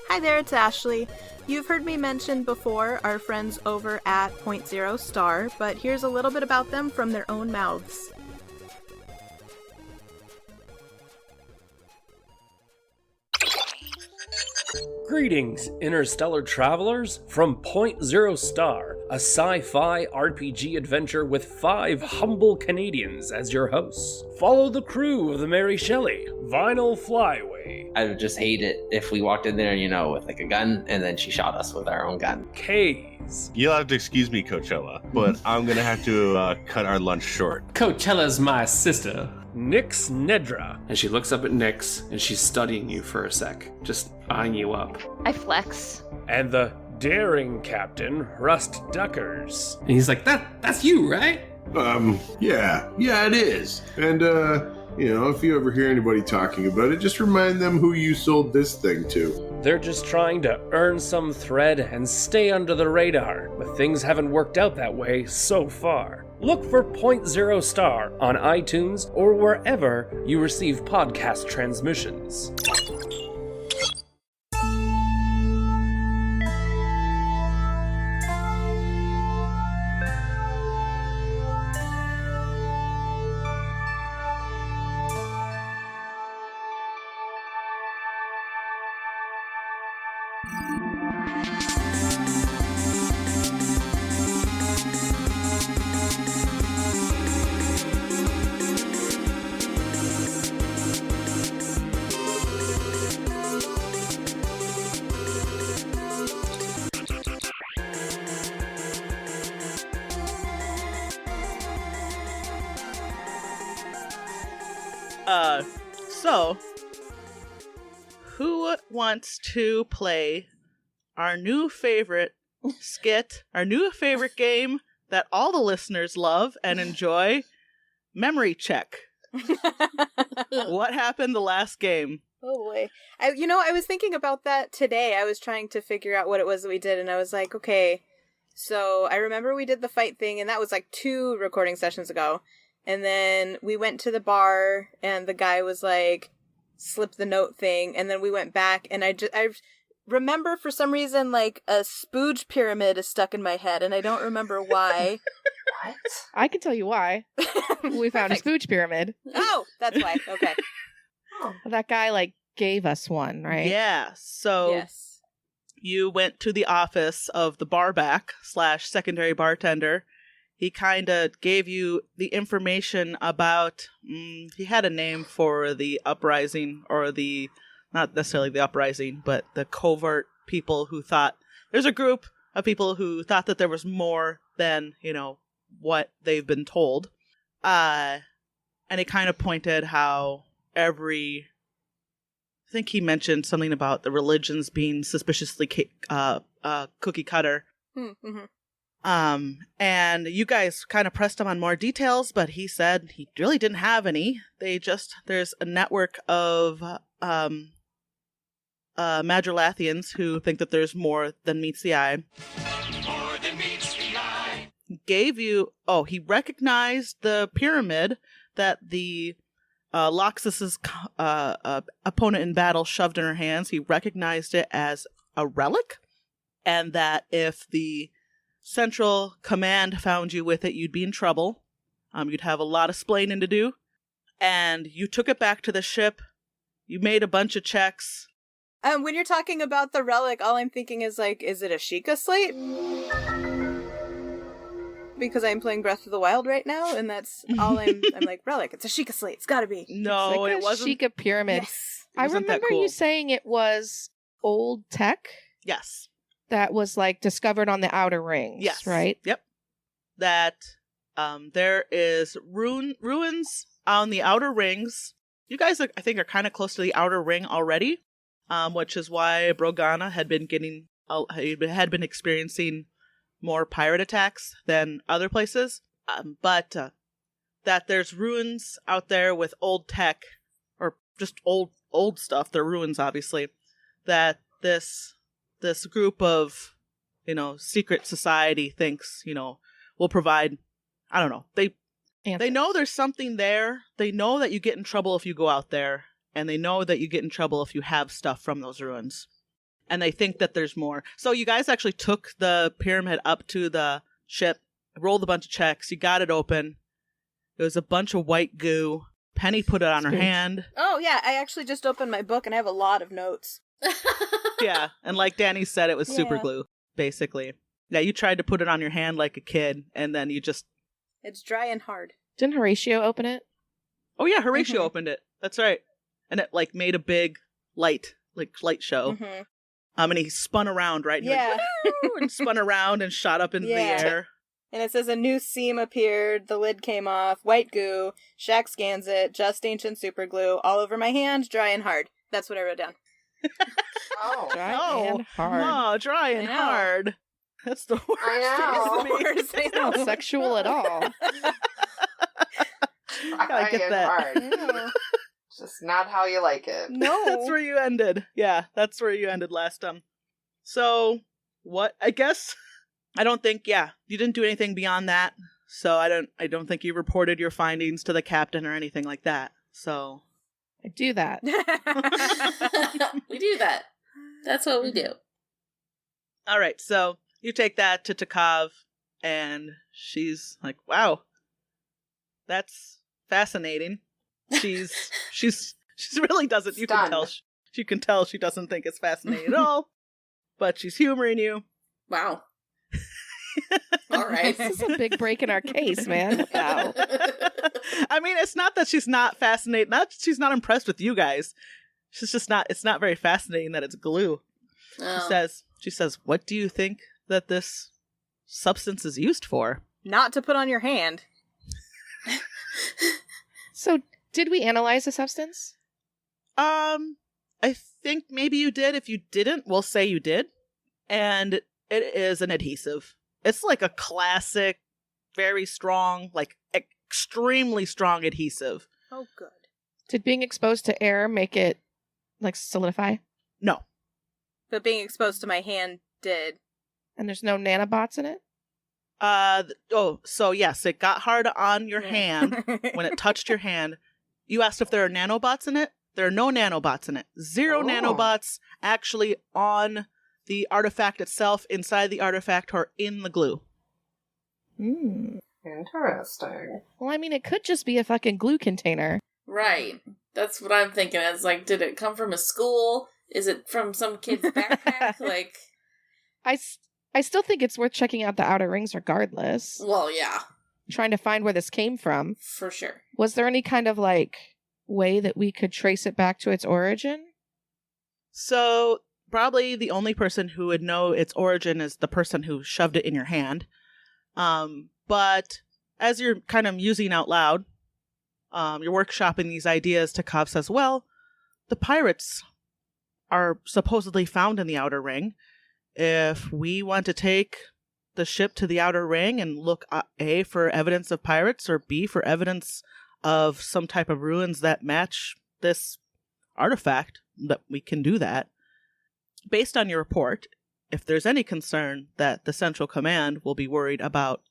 Hi there, it's Ashley. You've heard me mention before our friends over at Point Zero Star, but here's a little bit about them from their own mouths. Greetings, interstellar travelers, from Point Zero Star, a sci-fi RPG adventure with 5 humble Canadians as your hosts. Follow the crew of the Mary Shelley, Vinyl Flyway. I would just hate it if we walked in there, with like a gun, and then she shot us with our own gun. K's. You'll have to excuse me, Coachella, but I'm gonna have to cut our lunch short. Coachella's my sister. Nix Nedra. And she looks up at Nyx, and she's studying you for a sec, just eyeing you up. I flex. And the daring captain, Rust Duckers. And he's like, that's you, right? Yeah, it is. And, if you ever hear anybody talking about it, just remind them who you sold this thing to. They're just trying to earn some thread and stay under the radar, but things haven't worked out that way so far. Look for Point Zero Star on iTunes or wherever you receive podcast transmissions. So, who wants to play our new favorite skit, our new favorite game that all the listeners love and enjoy, Memory Check? What happened the last game? Oh boy. I was thinking about that today. I was trying to figure out what it was that we did, and I was like, okay, so I remember we did the fight thing, and that was like 2 recording sessions ago. And then we went to the bar, and the guy was like, slip the note thing, and then we went back, and I remember for some reason, like, a spooge pyramid is stuck in my head, and I don't remember why. What? I can tell you why. We found a spooge pyramid. Oh, that's why. Okay. That guy, gave us one, right? Yeah, so Yes. You went to the office of the barback / secondary bartender. He kind of gave you the information about, he had a name for the uprising, or not necessarily the uprising, but the covert people who thought, there's a group of people who thought that there was more than, what they've been told. And he kind of pointed how I think he mentioned something about the religions being suspiciously cookie cutter. Mm-hmm. And you guys kind of pressed him on more details, but he said he really didn't have any. There's a network of, Madrilathians who think that there's more than meets the eye. More than meets the eye. He recognized the pyramid that the, Loxus's, opponent in battle shoved in her hands. He recognized it as a relic, and that if the Central Command found you with it, you'd be in trouble. You'd have a lot of splaining to do. And you took it back to the ship. You made a bunch of checks. When you're talking about the relic, all I'm thinking is, is it a Sheikah slate? Because I'm playing Breath of the Wild right now, and that's all I'm like, relic, it's a Sheikah slate, it's gotta be. No, it wasn't. Sheikah pyramid. Yes. I remember cool. you saying it was old tech? Yes. That was discovered on the outer rings, yes. Right? Yep. That there is ruins on the outer rings. You guys, I think, are kind of close to the outer ring already, which is why Brogana had been experiencing more pirate attacks than other places. But that there's ruins out there with old tech, or just old stuff. They're ruins, obviously. That this group of, secret society thinks, will provide, I don't know. They know there's something there. They know that you get in trouble if you go out there. and they know that you get in trouble if you have stuff from those ruins. And they think that there's more. So you guys actually took the pyramid up to the ship, rolled a bunch of checks, you got it open. It was a bunch of white goo. Penny put it on her hand. Oh, yeah, I actually just opened my book and I have a lot of notes. Yeah, and like Danny said, it was super Yeah. glue, basically. Yeah, you tried to put it on your hand like a kid, and then you just... It's dry and hard. Didn't Horatio open it? Oh yeah, Horatio Mhm. opened it. That's right. And it like made a big light show. Mhm. And he spun around, right? And he Yeah. went, "Woo!" and spun around and shot up into Yeah. the air. And it says a new seam appeared, the lid came off, white goo, Shaq scans it, just ancient super glue, all over my hand, dry and hard. That's what I wrote down. Oh. Dry Oh, and hard. Oh, dry and I know. hard. That's the worst. I know. It's the worst, I It's not know. sexual at all. I get and that. hard. Yeah. Just not how you like it. No. That's where you ended. Yeah, that's where you ended last time. So, what? I guess I don't think. Yeah, you didn't do anything beyond that. So I don't think you reported your findings to the captain or anything like that. So I do that. We do that. That's what we do. all right. So you take that to Takov, and she's like, "Wow, that's fascinating." She really doesn't. You can tell. Stunned. You can tell she doesn't think it's fascinating at all. But she's humoring you. Wow. All right. This is a big break in our case, man. Wow. I mean, it's not that she's not fascinated. Not she's not impressed with you guys. She's just not. It's not very fascinating that it's glue. Oh. She says, "What do you think that this substance is used for?" Not to put on your hand. So, did we analyze the substance? I think maybe you did. If you didn't, we'll say you did. And it is an adhesive. It's like a classic, very strong, like extremely strong adhesive. Oh, good. Did being exposed to air make it, like, solidify? No. But being exposed to my hand did. And there's no nanobots in it? So yes, it got hard on your hand when it touched your hand. You asked if there are nanobots in it. There are no nanobots in it. Zero Oh. nanobots actually on the artifact itself, inside the artifact, or in the glue. Hmm. Interesting. Well, I mean, it could just be a fucking glue container. Right. That's what I'm thinking. It's like, did it come from a school? Is it from some kid's backpack? Like, I still think it's worth checking out the outer rings regardless. well, yeah, Trying to find where this came from. for sure. Was there any kind of, like, way that we could trace it back to its origin? So probably the only person who would know its origin is the person who shoved it in your hand. But as you're kind of musing out loud, you're workshopping these ideas, Takov says, well, the pirates are supposedly found in the Outer Ring. If we want to take the ship to the Outer Ring and look, A, for evidence of pirates, or B, for evidence of some type of ruins that match this artifact, that we can do that. Based on your report, if there's any concern that the Central Command will be worried about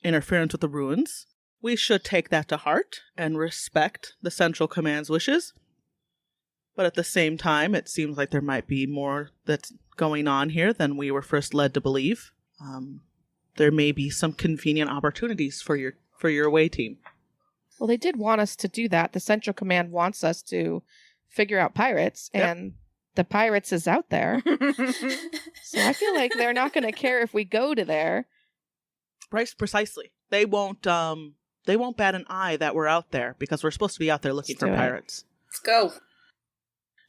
interference with the ruins, we should take that to heart and respect the Central Command's wishes. But at the same time, it seems like there might be more that's going on here than we were first led to believe. There may be some convenient opportunities for your away team. Well, they did want us to do that. The Central Command wants us to figure out pirates, Yep. and the pirates is out there. So I feel like they're not going to care if we go to there. Right, precisely. They won't bat an eye that we're out there because we're supposed to be out there looking Let's for do it. pirates. Let's go.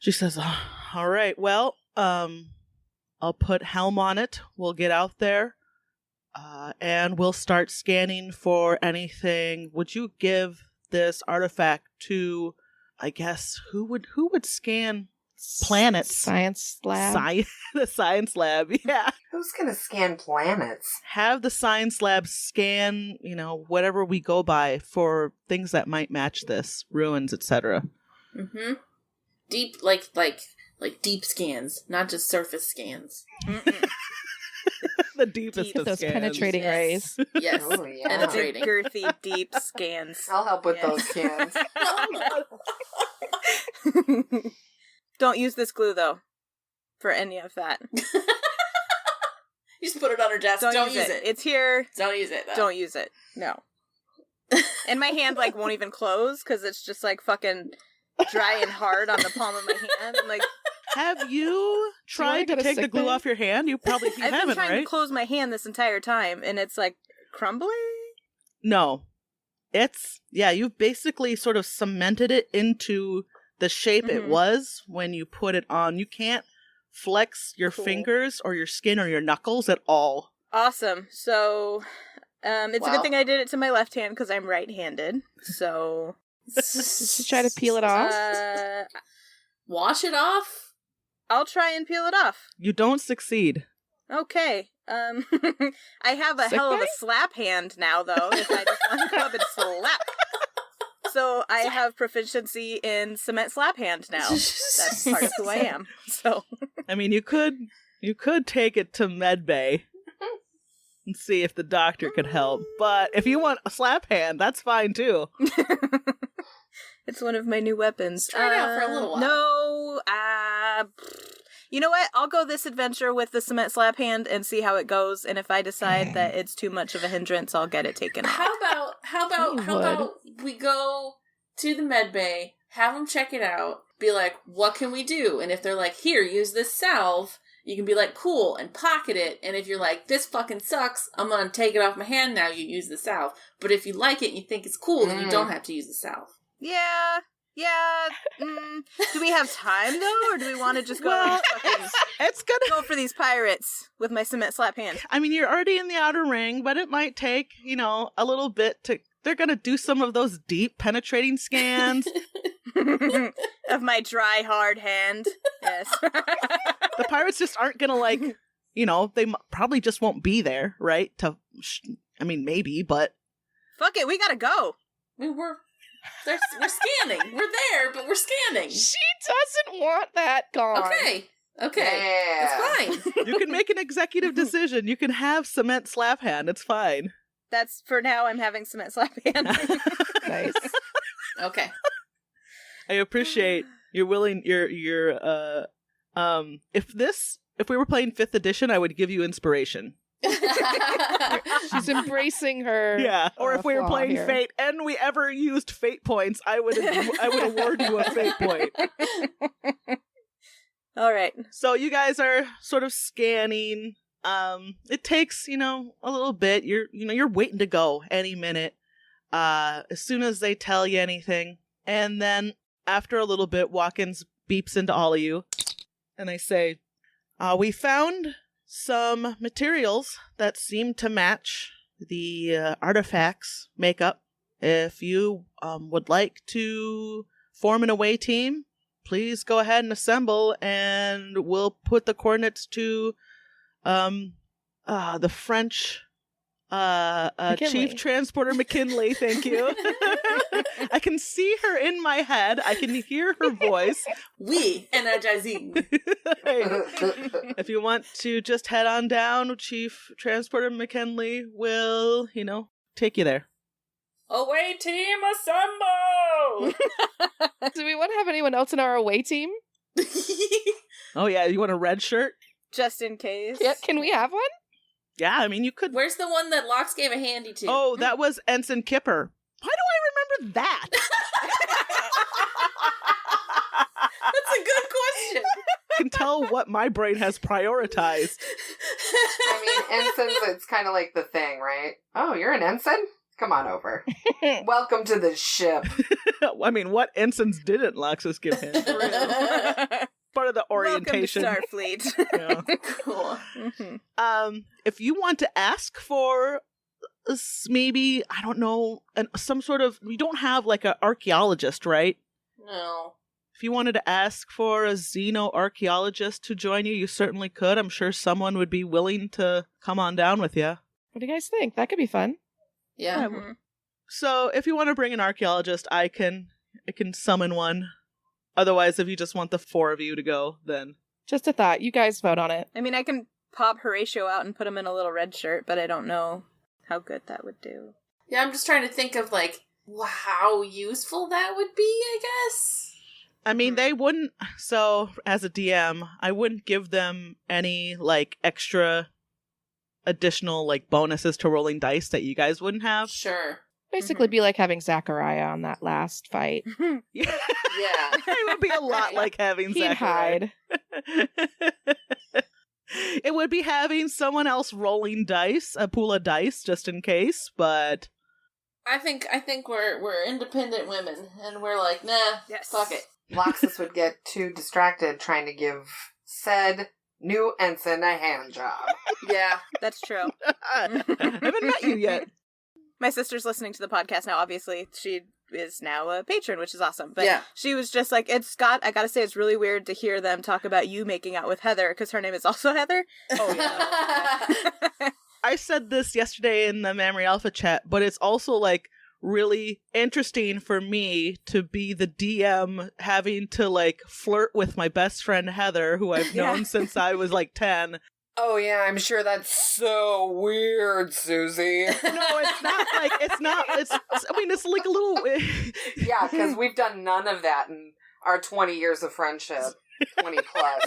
She says, all right, well, I'll put Helm on it. We'll get out there, and we'll start scanning for anything. Would you give this artifact to, I guess, who would scan planets? Science lab. The science lab, yeah. Who's gonna scan planets? Have the science lab scan, whatever we go by for things that might match this, ruins, etc. Mm-hmm. Deep, like deep scans, not just surface scans. The deepest Deep. of Those scans. penetrating Yes. rays. Yes. Oh, yeah. The big, girthy, deep scans. I'll help with Yeah. those scans. Don't use this glue, though, for any of that. You just put it on her desk. Don't use it. It's here. Don't use it, though. Don't use it. No. And my hand, like, won't even close, because it's just, like, fucking dry and hard on the palm of my hand. I'm like... Have you tried to go to take the sick glue bay? off your hand? You probably I've been haven't, trying right? to close my hand this entire time, and it's, like, crumbling? No. It's, yeah, you've basically sort of cemented it into the shape it was when you put it on. You can't flex your fingers or your skin or your knuckles at all. Awesome. So, it's a good thing I did it to my left hand, because I'm right-handed, so... Did you try to peel it off? Wash it off? I'll try and peel it off. You don't succeed. Okay. I have a Sick hell of bay? a slap hand now, though, if I just want to go up and slap. So I have proficiency in cement slap hand now. That's part of who I am. So I mean, you could take it to medbay and see if the doctor could help. But if you want a slap hand, that's fine too. it's one of my new weapons. Try it out for a little while. No, you know what? I'll go this adventure with the cement slap hand and see how it goes. And if I decide that it's too much of a hindrance, I'll get it taken off. How about we go to the med bay, have them check it out, be like, what can we do? And if they're like, here, use this salve, you can be like, cool, and pocket it. And if you're like, this fucking sucks, I'm gonna take it off my hand now, you use the salve. But if you like it and you think it's cool, then you don't have to use the salve. Yeah. Do we have time, though? Or do we want to just go it's gonna go for these pirates with my cement slap hand? I mean, you're already in the outer ring, but it might take, a little bit to... They're gonna do some of those deep penetrating scans. Of my dry, hard hand. Yes. The pirates just aren't gonna they probably just won't be there, right? Maybe, but... Fuck it, we gotta go. We're scanning. We're there, but we're scanning. She doesn't want that gone. Okay. Yeah. It's fine. You can make an executive decision. You can have cement slap hand. It's fine. That's, for now, I'm having cement slap hand. Nice. Okay. I appreciate you're willing. If we were playing 5th edition, I would give you inspiration. She's embracing her. Yeah. Or if we were flaw playing here. Fate and we ever used Fate points, I would award you a Fate point. All right. So you guys are sort of scanning. It takes, a little bit. You're waiting to go any minute. As soon as they tell you anything. And then after a little bit, Watkins beeps into all of you. And they say, we found some materials that seem to match the artifacts makeup. If you would like to form an away team, please go ahead and assemble, and we'll put the coordinates to the French Chief Transporter McKinley. Thank you. I can see her in my head. I can hear her voice. We energizing. If you want to just head on down, Chief Transporter McKinley will, take you there. Away team, assemble! Do we want to have anyone else in our away team? Oh yeah, you want a red shirt? Just in case. Yeah, can we have one? Yeah, I mean, you could. Where's the one that Lox gave a handy to? Oh, that was Ensign Kipper. Why do I remember that? That's a good question. I can tell what my brain has prioritized. I mean, ensigns, it's kind of like the thing, right? Oh, you're an ensign? Come on over. Welcome to the ship. I mean, what ensigns didn't Loxus give him? Part of the orientation. Welcome to Starfleet. Yeah. Cool. Mm-hmm. If you want to ask for maybe, I don't know, some sort of, you don't have like an archaeologist, right? No. If you wanted to ask for a xenoarchaeologist to join you, you certainly could. I'm sure someone would be willing to come on down with you. What do you guys think? That could be fun. Yeah. Mm-hmm. So if you want to bring an archaeologist, I can summon one. Otherwise, if you just want the 4 of you to go, then... Just a thought. You guys vote on it. I mean, I can pop Horatio out and put him in a little red shirt, but I don't know how good that would do. Yeah, I'm just trying to think of, how useful that would be, I guess. I mean, they wouldn't. So, as a DM, I wouldn't give them any like extra additional like bonuses to rolling dice that you guys wouldn't have. Sure. Basically, be like having Zachariah on that last fight. Yeah. Yeah. It would be a lot like having He'd Zachariah. hide. It would be having someone else rolling dice, a pool of dice, just in case. But I think we're independent women, and we're like, nah, Yes. fuck it. Loxus would get too distracted trying to give said new ensign a hand job. Yeah. That's true. I haven't met you yet. My sister's listening to the podcast now, obviously. She is now a patron, which is awesome. But Yeah. she was just like, I gotta say, it's really weird to hear them talk about you making out with Heather, because her name is also Heather. Oh, yeah. I said this yesterday in the Memory Alpha chat, but it's also like really interesting for me to be the DM having to like flirt with my best friend Heather, who I've known since I was like 10. Oh yeah, I'm sure that's so weird, Susie. No, it's not like, it's like a little... Yeah, because we've done none of that in our 20 years of friendship. 20 plus.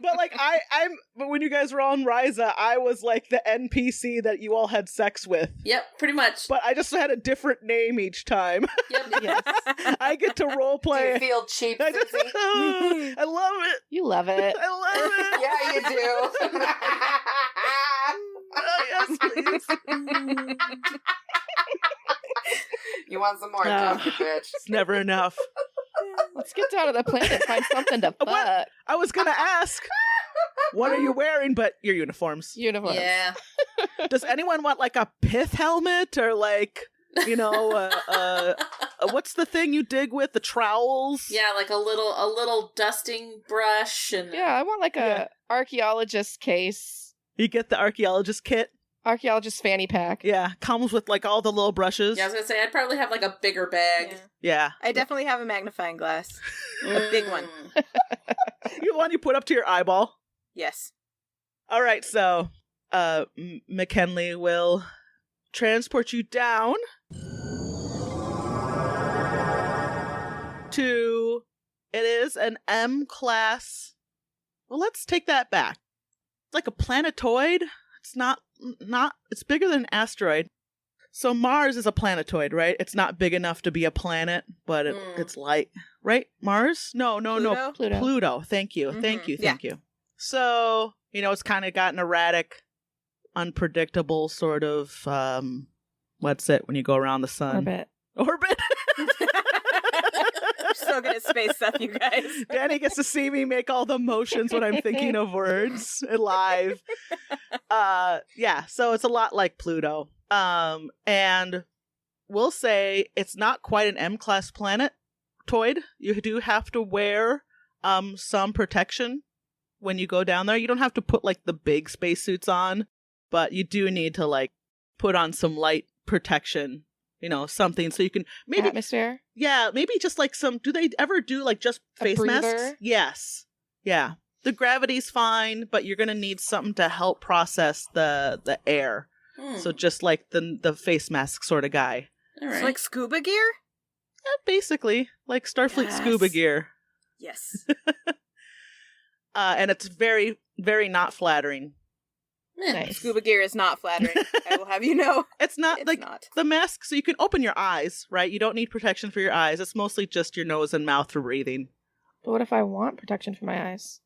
But like but when you guys were on Ryza, I was like the NPC that you all had sex with. Yep, pretty much. But I just had a different name each time. Yep. Yes. I get to role Do play. you feel cheap, I Susie? I love it. You love it. I love it. Yeah, you do. Yes, please. You want some more, Ah. don't you, bitch? It's never enough. Let's get down to the planet and find something to What? fuck. I was gonna ask, what are you wearing? But your uniforms. Uniforms. Yeah. Does anyone want like a pith helmet or like, you know, what's the thing you dig with, the trowels? Yeah, like a little dusting brush and Yeah, I want like a archaeologist case. You get the archaeologist kit. Archaeologist fanny pack. Yeah, comes with like all the little brushes. Yeah, I was gonna say I'd probably have like a bigger bag. Yeah. I definitely have a magnifying glass. A big one. You one you put up to your eyeball. Yes. All right, so McKinley will transport you down to, it is an M class. Well, let's take that back. It's like a planetoid. It's not, it's bigger than an asteroid. So Mars is a planetoid, right? It's not big enough to be a planet, but it's light, right? Mars? No. Pluto. Thank you. Thank you. So, you know, it's kind of got an erratic, unpredictable sort of, what's it when you go around the sun? Orbit. I'm so good at space stuff, you guys. Danny gets to see me make all the motions when I'm thinking of words live. Yeah, so it's a lot like Pluto. And we'll say it's not quite an M-class planetoid. You do have to wear some protection when you go down there. You don't have to put like the big spacesuits on, but you do need to like put on some light protection. You know, something so you can maybe atmosphere. Yeah, maybe just like some. Do they ever do like just face masks? Yes. Yeah. The gravity's fine, but you're gonna need something to help process the air. So just like the face mask sort of guy. All right. It's like scuba gear? Basically, like Starfleet scuba gear. Yes. And it's very, very not flattering. Nice. Scuba gear is not flattering. I will have you know. It's not the mask, so you can open your eyes, right? You don't need protection for your eyes. It's mostly just your nose and mouth for breathing. But what if I want protection for my eyes?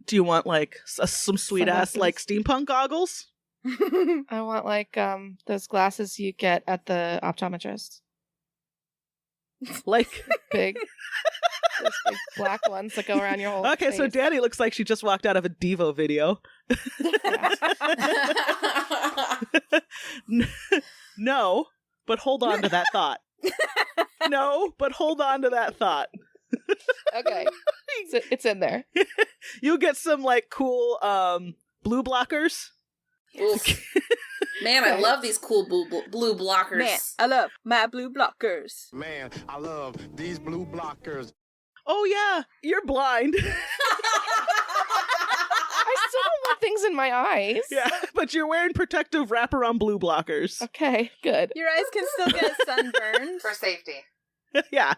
Do you want like some sweet ass like steampunk goggles? I want like those glasses you get at the optometrist. Like big. Those big black ones that go around your whole Okay, face. so Danny looks like she just walked out of a Devo video. No, but hold on to that thought. No, but hold on to that thought. Okay. It's in there. You'll get some like cool blue blockers. Man, I love these cool blue blockers. Man, I love my blue blockers. Man, I love these blue blockers. Oh yeah, you're blind. I still don't want things in my eyes. Yeah, but you're wearing protective wraparound blue blockers. Okay, good. Your eyes can still get sunburned. For safety. Yeah.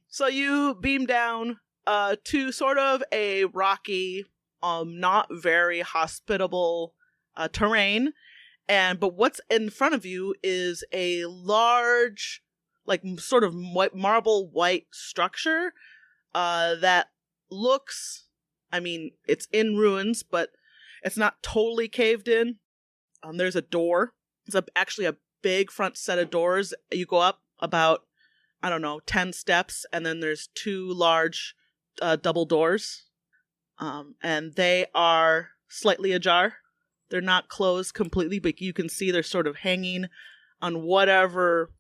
So you beam down to sort of a rocky, not very hospitable terrain. But what's in front of you is a large, like sort of marble white structure that looks, I mean, it's in ruins, but it's not totally caved in. There's a door. It's actually a big front set of doors. You go up about, 10 steps, and then there's 2 large double doors. And they are slightly ajar. They're not closed completely, but you can see they're sort of hanging on whatever,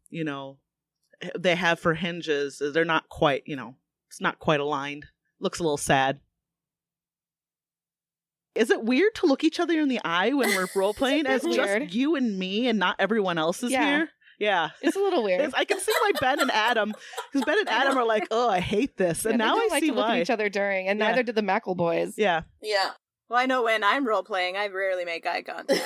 they have for hinges. They're not quite, it's not quite aligned. Looks a little sad. Is it weird to look each other in the eye when we're role-playing as just you and me and not everyone else is here? Yeah. It's a little weird. I can see why Ben and Adam, because Ben and Adam are like, oh, I hate this. And now I like see to look why. at each other during, and neither did the Mackle boys. Yeah. Yeah. Well, I know when I'm role-playing, I rarely make eye contact.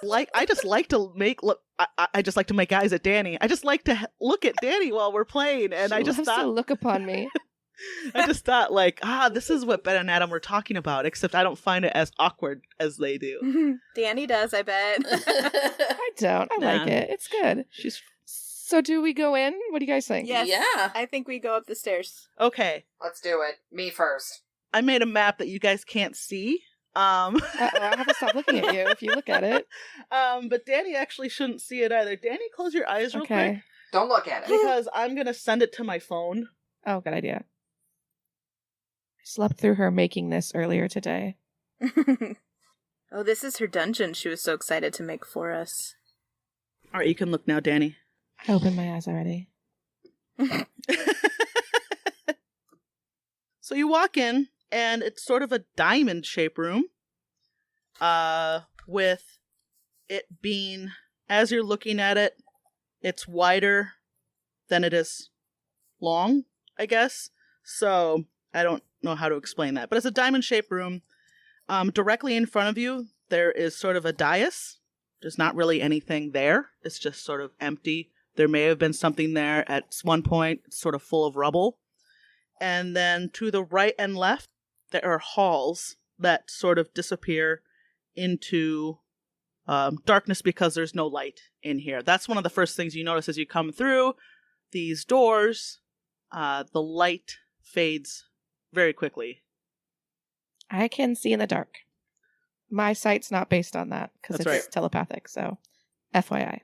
I just like to make I just like to make eyes at Danny. I just like to look at Danny while we're playing, and I just thought to look upon me. I just thought this is what Ben and Adam were talking about, except I don't find it as awkward as they do. Danny does, I bet. I don't. I like it. It's good. So do we go in? What do you guys think? Yes. Yeah. I think we go up the stairs. Okay. Let's do it. Me first. I made a map that you guys can't see. I'll have to stop looking at you if you look at it. But Danny actually shouldn't see it either. Danny, close your eyes real quick. Don't look at it. Because I'm going to send it to my phone. Oh, good idea. I slept through her making this earlier today. Oh, this is her dungeon she was so excited to make for us. All right, you can look now, Danny. I opened my eyes already. So you walk in, and it's sort of a diamond-shaped room, with it being, as you're looking at it, it's wider than it is long, I guess. So I don't know how to explain that, but it's a diamond-shaped room. Directly in front of you, there is sort of a dais. There's not really anything there. It's just sort of empty. There may have been something there at one point. It's sort of full of rubble. And then to the right and left, there are halls that sort of disappear into darkness because there's no light in here. That's one of the first things you notice as you come through these doors. The light fades very quickly. I can see in the dark. My sight's not based on that because it's telepathic. So, FYI.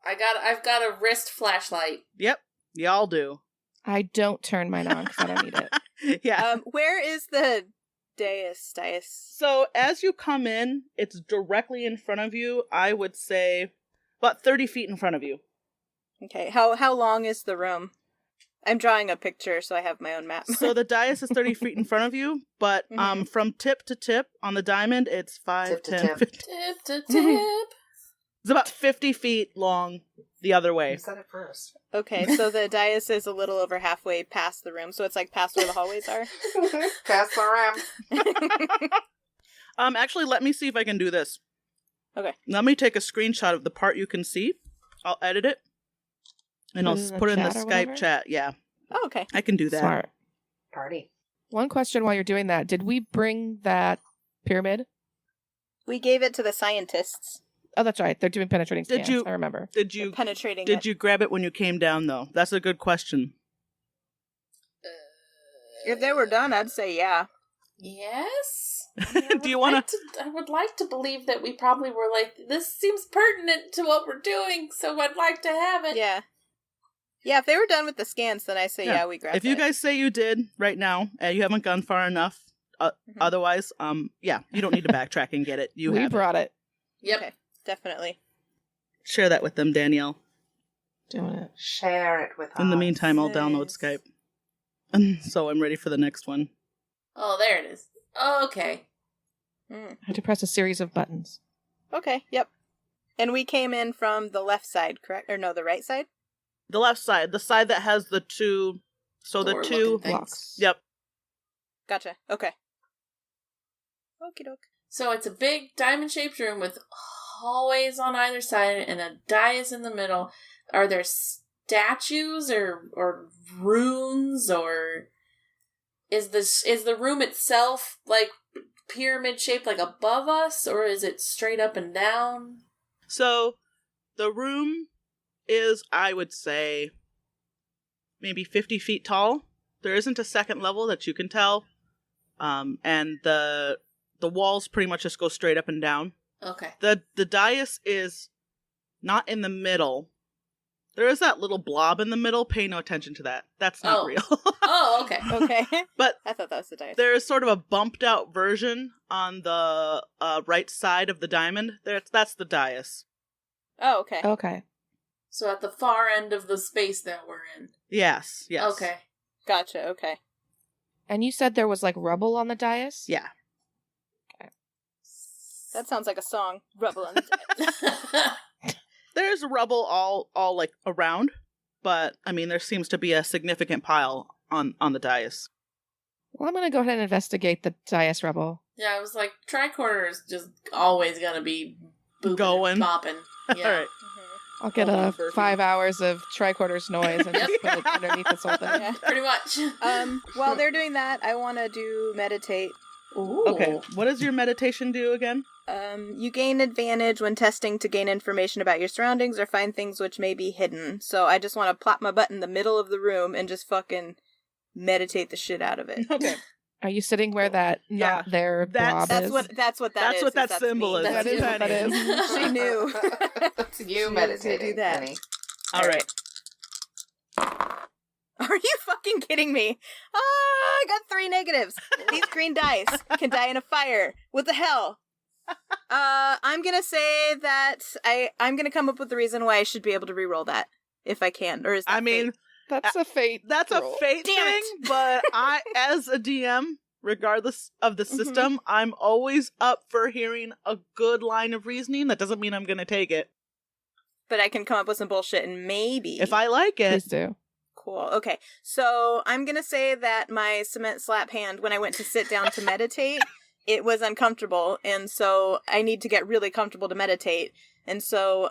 I've got a wrist flashlight. Yep, y'all do. I don't turn mine on because I don't need it. Yeah. Where is the dais? So as you come in, it's directly in front of you. I would say about 30 feet in front of you. Okay. How long is the room? I'm drawing a picture, so I have my own map. So the dais is 30 feet in front of you, but from tip to tip on the diamond, it's 5, 10, 15. Tip to tip. It's about 50 feet long the other way. You said it first. Okay, so the dais is a little over halfway past the room, so it's like past where the hallways are. Past the ram. Actually, let me see if I can do this. Okay. Let me take a screenshot of the part you can see. I'll edit it. And I'll put it in the Skype chat. Yeah. Oh, okay. I can do that. Smart. Party. One question while you're doing that. Did we bring that pyramid? We gave it to the scientists. Oh, that's right. They're doing penetrating scans. I remember. Did you penetrating? Did you grab it when you came down, though? That's a good question. If they were done, I'd say yeah. Yes. Do you want to? I would like to believe that we probably were like, this seems pertinent to what we're doing, so I'd like to have it. Yeah. Yeah, if they were done with the scans, then I say yeah we grabbed it. If you guys say you did right now, and you haven't gone far enough, otherwise, yeah, you don't need to backtrack and get it. We brought it. Yep. Okay, definitely. Share that with them, Danielle. Doing it. Share it with us. In the meantime, I'll download Skype. So I'm ready for the next one. Oh, there it is. Okay. I had to press a series of buttons. Okay, yep. And we came in from the left side, correct? Or no, the right side? The left side. The side that has the two... So the two... blocks. Yep. Gotcha. Okay. Okie doke. So it's a big diamond-shaped room with hallways on either side and a dais in the middle. Are there statues or runes, or is the room itself like pyramid shaped, like above us, or is it straight up and down? So the room is, I would say, maybe 50 feet tall. There isn't a second level that you can tell. And the walls pretty much just go straight up and down. Okay. The dais is not in the middle. There is that little blob in the middle. Pay no attention to that. That's not real. Oh, okay. Okay. But I thought that was the dice. there is sort of a bumped out version on the right side of the diamond. That's the dais. Oh, okay. Okay. So at the far end of the space that we're in. Yes. Okay. Gotcha, okay. And you said there was like rubble on the dais? Yeah. That sounds like a song. Rubble on the dice. There's rubble all like around, but I mean there seems to be a significant pile on the dais. Well, I'm going to go ahead and investigate the dais rubble. Yeah, I was like, tricorder is just always gonna be Going. bopping. Yeah. All right. I'll get Hold on, a Burpee. 5 hours of tricorder's noise and just put it underneath this whole thing. Yeah. Pretty much. While they're doing that, I want to do meditate. Ooh. Okay, what does your meditation do again? You gain advantage when testing to gain information about your surroundings or find things which may be hidden. So I just want to plop my butt in the middle of the room and just fucking meditate the shit out of it. Okay. Are you sitting where that not there blob That's is? what that That's is. what that That's symbol me. is. That's That is you. what that is. She knew. It's you She meditating, do that. Penny. All right. Are you fucking kidding me? I got 3 negatives. These green dice can die in a fire. What the hell? I'm gonna say that I'm gonna come up with the reason why I should be able to reroll that if I can. Or is that fate? That's a fate. That's roll. a fate Damn thing, it. but I, as a DM, regardless of the system, I'm always up for hearing a good line of reasoning. That doesn't mean I'm going to take it. But I can come up with some bullshit and maybe If I like it. Please do. Cool. Okay. So I'm gonna say that my cement slap hand, when I went to sit down to meditate, it was uncomfortable, and so I need to get really comfortable to meditate. And so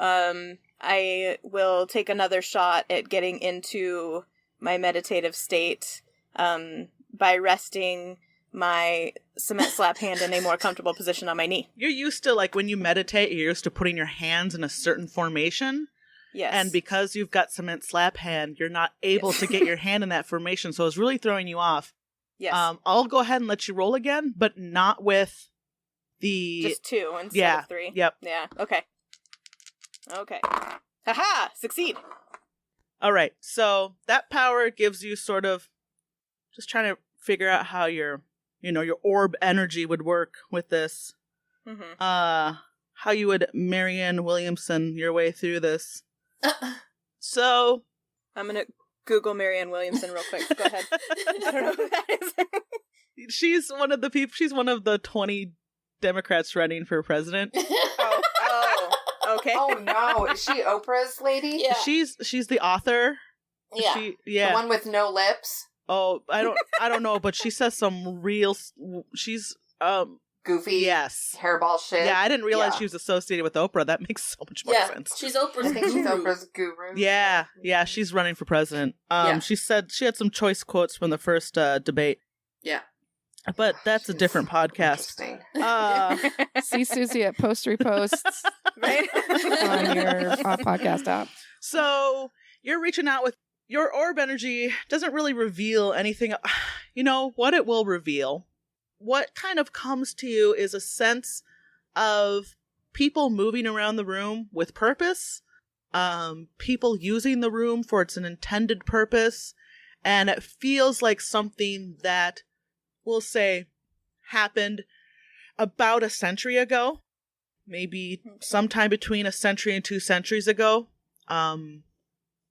I will take another shot at getting into my meditative state by resting my cement slap hand in a more comfortable position on my knee. You're used to, like, when you meditate, you're used to putting your hands in a certain formation. Yes. And because you've got cement slap hand, you're not able to get your hand in that formation, so it's really throwing you off. Yes. I'll go ahead and let you roll again, but not with the... Just 2 instead of 3. Yep. Yeah. Okay. Okay. Haha! Succeed! All right, so that power gives you sort of... Just trying to figure out how your orb energy would work with this. Mm-hmm. How you would Marianne Williamson your way through this. So... I'm gonna Google Marianne Williamson real quick. Go ahead. I don't know who that is. She's one of the people. She's one of the 20 Democrats running for president. Okay. Oh no, is she Oprah's lady? Yeah. She's the author. Yeah. The one with no lips. Oh, I don't know, but she says some real. She's Goofy. Yes. Hairball shit. Yeah, I didn't realize Yeah. she was associated with Oprah. That makes so much more sense. She's Oprah's I think she's guru. Oprah's guru. Yeah, she's running for president. Yeah. She said she had some choice quotes from the first debate. Yeah. But that's a different podcast. Interesting. See Susie at Post Reposts Right? on your podcast app. So you're reaching out with your orb energy doesn't really reveal anything. You know what it will reveal? What kind of comes to you is a sense of people moving around the room with purpose, people using the room for its intended purpose, and it feels like something that, we'll say, happened about a century ago, maybe sometime between a century and 2 centuries ago.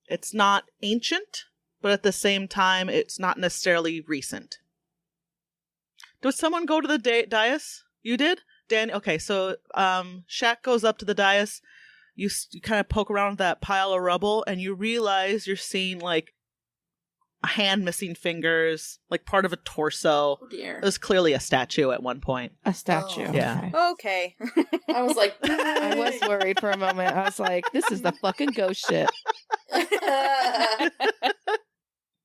It's not ancient, but at the same time, it's not necessarily recent. Did someone go to the dais? You did? Dan? Okay, so Shaq goes up to the dais. You kind of poke around that pile of rubble, and you realize you're seeing, like, a hand missing fingers, like part of a torso. Oh dear. It was clearly a statue at one point. A statue. Oh. Yeah. Okay. I was like, I was worried for a moment. I was like, this is the fucking ghost shit.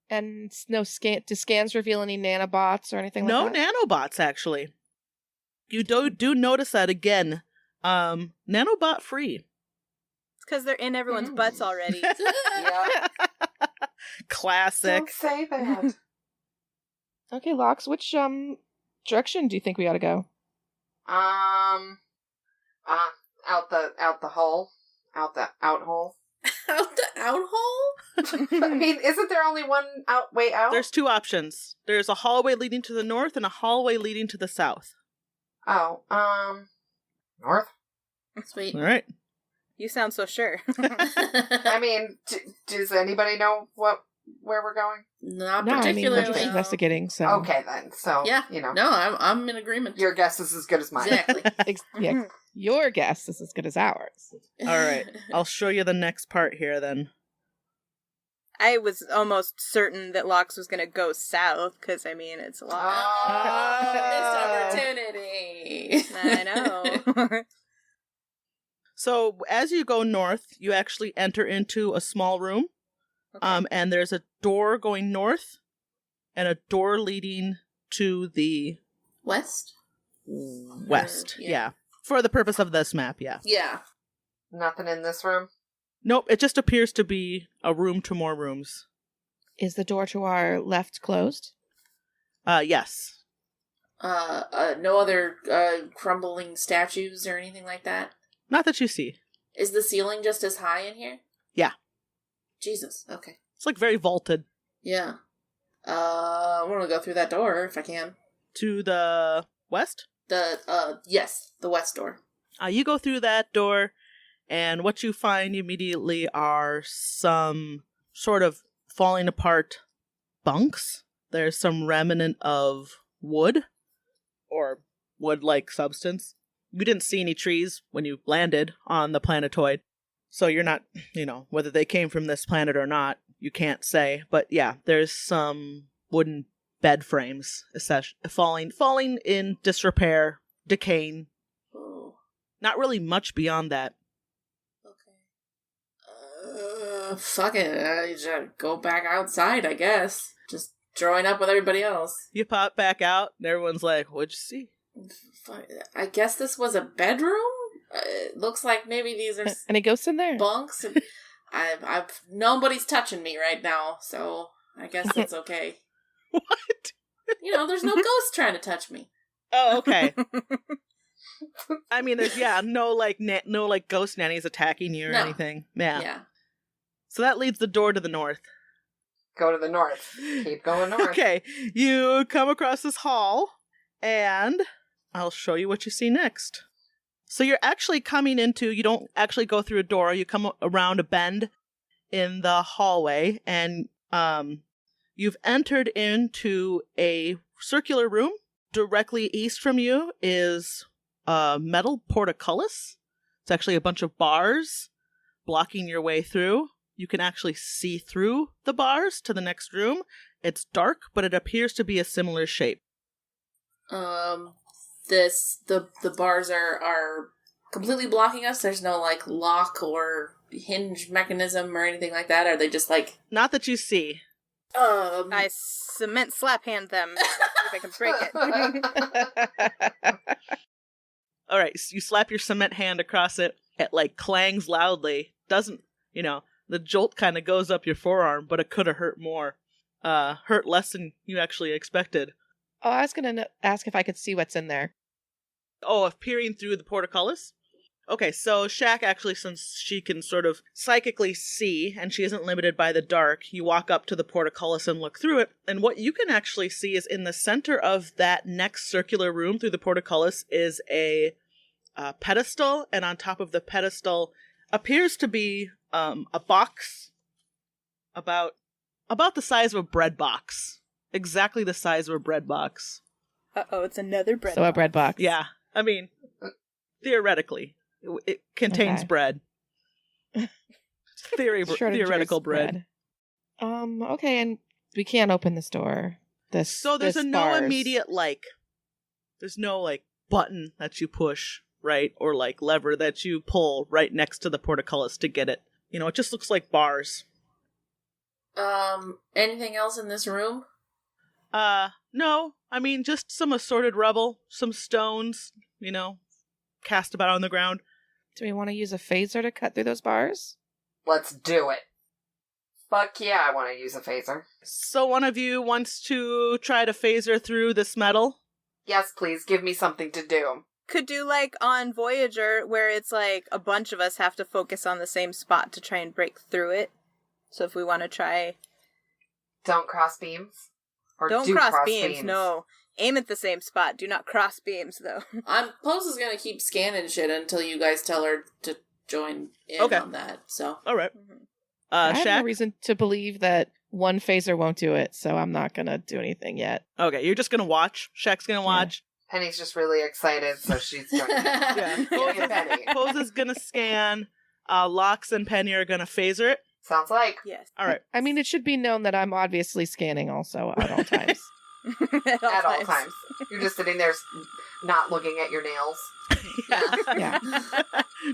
And no do scans reveal any nanobots or anything No like that? nanobots, actually. You do notice that again. Nanobot free. It's because they're in everyone's butts already. Yeah. Classic. Don't say that. Okay, Lox, which direction do you think we ought to go? Out the hole. Out the out hole. out the out hole? I mean, isn't there only one way out? There's two options. There's a hallway leading to the north and a hallway leading to the south. Oh, north? Sweet. All right. You sound so sure. I mean, does anybody know where we're going? Not No, I mean, we're particularly. just investigating, so... Okay, then. So, Yeah. you know. No, I'm in agreement. Your guess is as good as mine. Exactly. Yeah, your guess is as good as ours. All right. I'll show you the next part here then. I was almost certain that Lox was going to go south, because, I mean, it's a lot. Missed opportunity. I know. So as you go north, you actually enter into a small room. Okay. And there's a door going north and a door leading to the West? west. Yeah. Yeah. For the purpose of this map, yeah. Yeah. Nothing in this room? Nope, it just appears to be a room to more rooms. Is the door to our left closed? Yes. No other crumbling statues or anything like that? Not that you see. Is the ceiling just as high in here? Yeah. Jesus. Okay. It's like very vaulted. Yeah. I want to go through that door if I can. To the west? Yes, the west door. You go through that door, and what you find immediately are some sort of falling apart bunks. There's some remnant of wood, or wood-like substance. You didn't see any trees when you landed on the planetoid, so you're not, whether they came from this planet or not, you can't say. But yeah, there's some wooden bed frames falling in disrepair, decaying. Oh. Not really much beyond that. Okay. Fuck it. I just go back outside, I guess. Just drawing up with everybody else. You pop back out, and everyone's like, "What'd you see?" I guess this was a bedroom? It looks like maybe these are Any ghosts in there? bunks. I've nobody's touching me right now, so I guess that's okay. What? There's no ghost trying to touch me. Oh, okay. I mean, there's no ghost nannies attacking you or No. anything. Yeah. Yeah. So that leads the door to the north. Go to the north. Keep going north. Okay, you come across this hall, and I'll show you what you see next. So you're actually coming into, you don't actually go through a door, you come around a bend in the hallway, and you've entered into a circular room. Directly east from you is a metal portcullis. It's actually a bunch of bars blocking your way through. You can actually see through the bars to the next room. It's dark, but it appears to be a similar shape. The bars are completely blocking us. There's no lock or hinge mechanism or anything like that. Are they just Not that you see. I cement slap hand them. See if I can break it. All right, so you slap your cement hand across it. It clangs loudly. Doesn't, the jolt kind of goes up your forearm, but it could have hurt more. Hurt less than you actually expected. Oh, I was going to ask if I could see what's in there. Oh, of peering through the portcullis? Okay, so Shaq actually, since she can sort of psychically see, and she isn't limited by the dark, you walk up to the portcullis and look through it, and what you can actually see is in the center of that next circular room through the portcullis is a pedestal, and on top of the pedestal appears to be a box about the size of a bread box. Exactly the size of a bread box. Uh-oh, it's another bread So box. a bread box. Yeah, I mean, theoretically, it contains bread. Shortages Theoretical bread. Okay, and We can't open this door. So there's no immediate, there's no, button that you push, right? Or, lever that you pull right next to the portcullis to get it. It just looks like bars. Anything else in this room? No. I mean, just some assorted rubble, some stones, cast about on the ground. Do we want to use a phaser to cut through those bars? Let's do it. Fuck yeah, I want to use a phaser. So one of you wants to try to phaser through this metal? Yes, please, give me something to do. Could do on Voyager, where it's a bunch of us have to focus on the same spot to try and break through it. So if we want to try... Don't cross beams? Or don't cross beams, no. Aim at the same spot. Do not cross beams, though. Pose is going to keep scanning shit until you guys tell her to join in on that, so... All right. I have no reason to believe that one phaser won't do it, so I'm not going to do anything yet. Okay, you're just going to watch? Shaq's going to watch? Yeah. Penny's just really excited, so she's going to... Penny. Pose is going to scan. Lox and Penny are going to phaser it. Sounds like. Yes. All right. I mean, it should be known that I'm obviously scanning also at all times. At all times. You're just sitting there not looking at your nails. Yeah.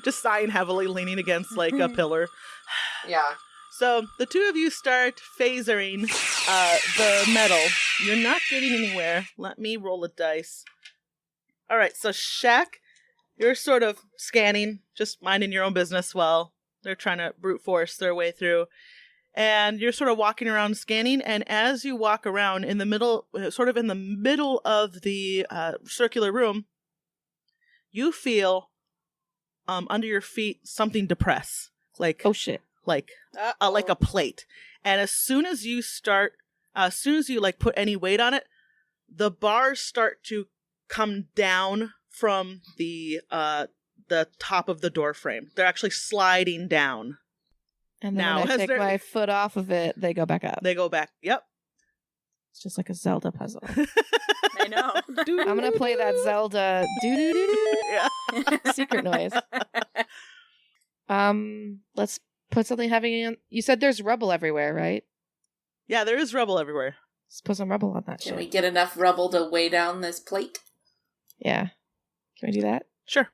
Just sighing heavily, leaning against a pillar. Yeah. So the two of you start phasering the metal. You're not getting anywhere. Let me roll a dice. All right, so Shaq, you're sort of scanning, just minding your own business while they're trying to brute force their way through. And you're sort of walking around scanning, and as you walk around in the middle, sort of in the middle of the circular room, you feel under your feet something depress. Oh shit. Like a plate. And as soon as you put any weight on it, the bars start to come down from the top of the door frame. They're actually sliding down. And then when I take my foot off of it, they go back up. They go back. Yep. It's just like a Zelda puzzle. I know. I'm going to play that Zelda secret noise. Let's put something heavy in. You said there's rubble everywhere, right? Yeah, there is rubble everywhere. Let's put some rubble on that shit. Can we get enough rubble to weigh down this plate? Yeah. Can we do that? Sure.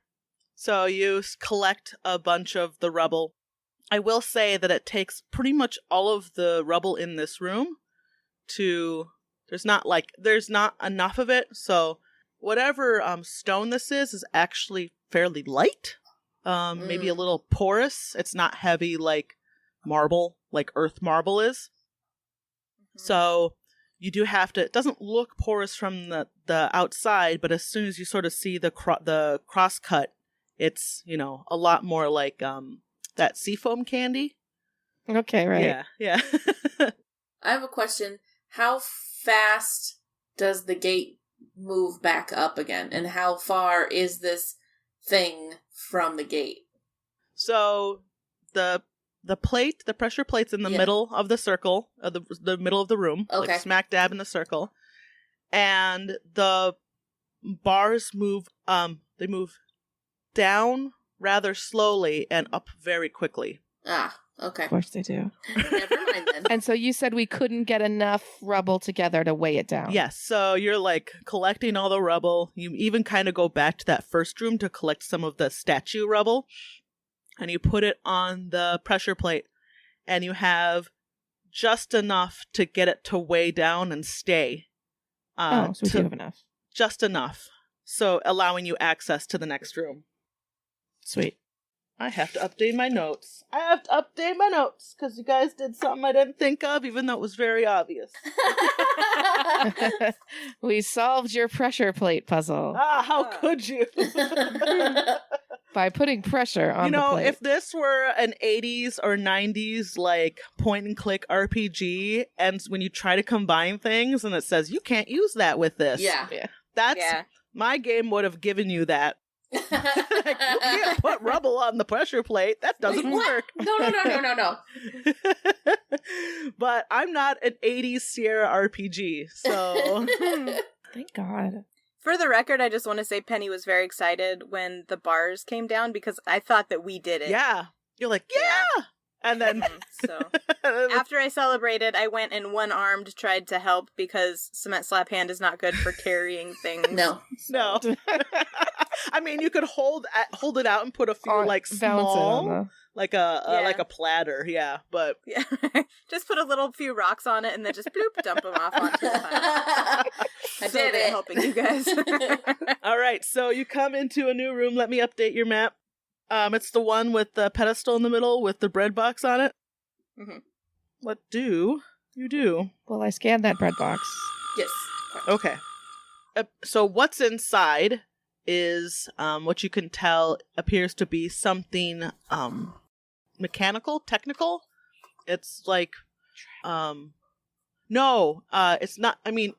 So you collect a bunch of the rubble. I will say that it takes pretty much all of the rubble in this room to... There's not enough of it, so whatever stone this is actually fairly light. Maybe a little porous. It's not heavy like marble, like earth marble is. Mm-hmm. So you do have to... It doesn't look porous from the outside, but as soon as you sort of see the cross cut, it's, a lot more like that seafoam candy. Okay, right. Yeah. I have a question. How fast does the gate move back up again? And how far is this thing from the gate? So the pressure plate's in the middle of the circle, the middle of the room, like smack dab in the circle. And the bars move, they move down rather slowly and up very quickly. Ah, okay. Of course they do. Never mind then. And so you said we couldn't get enough rubble together to weigh it down. Yes, so you're collecting all the rubble. You even kind of go back to that first room to collect some of the statue rubble. And you put it on the pressure plate. And you have just enough to get it to weigh down and stay. So we do have enough. Just enough. So allowing you access to the next room. Sweet. I have to update my notes. Because you guys did something I didn't think of, even though it was very obvious. We solved your pressure plate puzzle. How could you? By putting pressure on the plate. If this were an 80s or 90s, point and click RPG, and when you try to combine things and it says, you can't use that with this. Yeah. My game would have given you that. You can't put rubble on the pressure plate. That doesn't work. No. But I'm not an 80s Sierra RPG, so... Thank God. For the record, I just want to say Penny was very excited when the bars came down because I thought that we did it. Yeah. You're like, yeah! And then So after I celebrated, I went and one-armed tried to help because cement slap hand is not good for carrying things. No. No. I mean, you could hold it out and put a few like small, like a platter, yeah. But yeah, just put a few rocks on it and then just bloop, dump them off onto the pile. I did it. Helping you guys. All right, so you come into a new room. Let me update your map. It's the one with the pedestal in the middle with the bread box on it. Mm-hmm. What do you do? Well, I scanned that bread box. Yes. Okay. So what's inside is what you can tell appears to be something mechanical, technical. It's like no, it's not. I mean,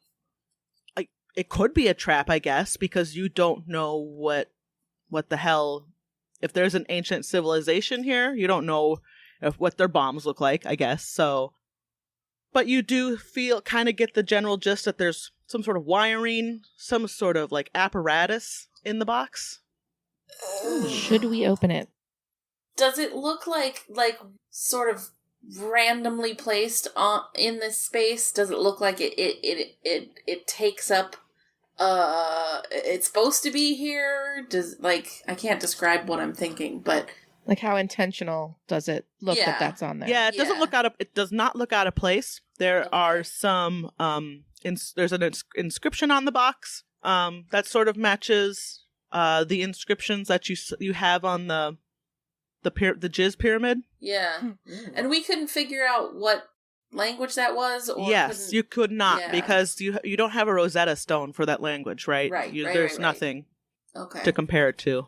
it could be a trap, I guess, because you don't know what the hell. If there's an ancient civilization here, you don't know what their bombs look like, I guess. So, but you do kind of get the general gist that there's some sort of wiring, some sort of like apparatus in the box. Should we open it? Does it look like sort of randomly placed in this space? Does it look like it takes up? It's supposed to be here. I can't describe what I'm thinking, but like how intentional does it look that that's on there? Yeah, it does not look out of place. There are some there's an inscription on the box that sort of matches the inscriptions that you have on the Jizz pyramid. Yeah. And we couldn't figure out what language that was? Or yes, you could not because you don't have a Rosetta Stone for that language, right? Right. There's nothing to compare it to.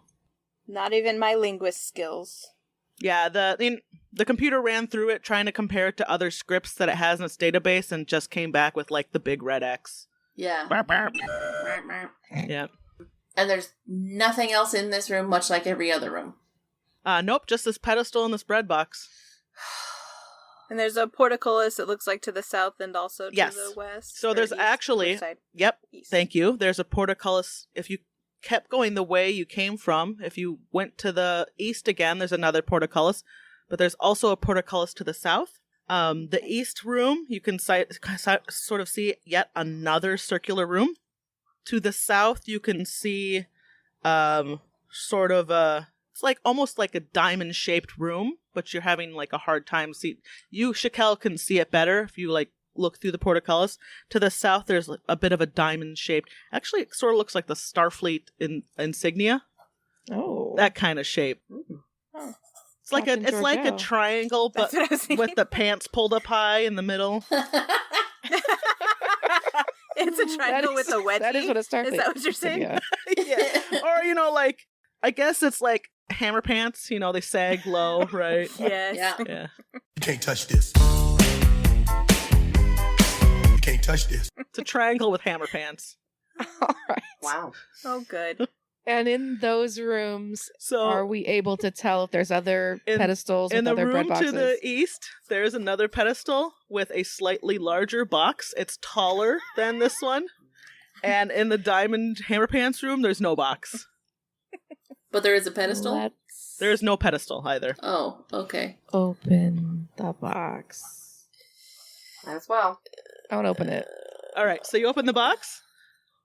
Not even my linguist skills. Yeah, the computer ran through it trying to compare it to other scripts that it has in its database and just came back with like the big red X. Yeah. Yeah. And there's nothing else in this room, much like every other room. Nope, just this pedestal and this bread box. And there's a portcullis, it looks like, to the south and also to the west. So there's actually, east. Thank you. There's a portcullis. If you kept going the way you came from, if you went to the east again, there's another portcullis. But there's also a portcullis to the south. The east room, you can sort of see yet another circular room. To the south, you can see sort of it's like almost like a diamond-shaped room, but you're having like a hard time see. You, Shakel, can see it better if you like look through the portcullis. To the south, there's a bit of a diamond-shaped. Actually, it sort of looks like the Starfleet insignia. Oh, that kind of shape. Oh. It's like a triangle, but with the pants pulled up high in the middle. It's a triangle with a wedgie. That is what a Starfleet. Is that what you're saying? Yeah. Or like I guess it's like hammer pants. They sag low, right? Yes. Yeah. You can't touch this. You can't touch this. It's a triangle with hammer pants. All right. Wow. Oh, good. And in those rooms, are we able to tell if there's other pedestals with other bread boxes? In the room to the east, there's another pedestal with a slightly larger box. It's taller than this one. And in the diamond hammer pants room, there's no box. But there is a pedestal? There is no pedestal either. Oh, okay. Open the box. Might as well. I want to open it. All right, so you open the box?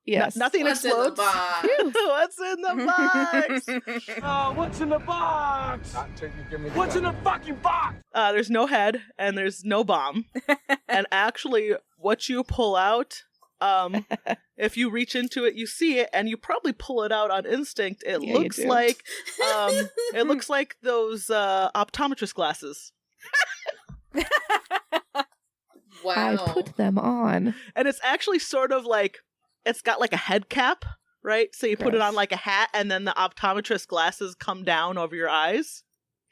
Yes. Nothing What's explodes. In the box? What's in the box? What's in the box? What's in the fucking box? There's no head and there's no bomb. And actually, what you pull out, if you reach into it, you see it, and you probably pull it out on instinct. It looks like, it looks like those optometrist glasses. Wow! I put them on, and it's actually sort of like. It's got like a head cap, right? So you put it on like a hat, and then the optometrist glasses come down over your eyes.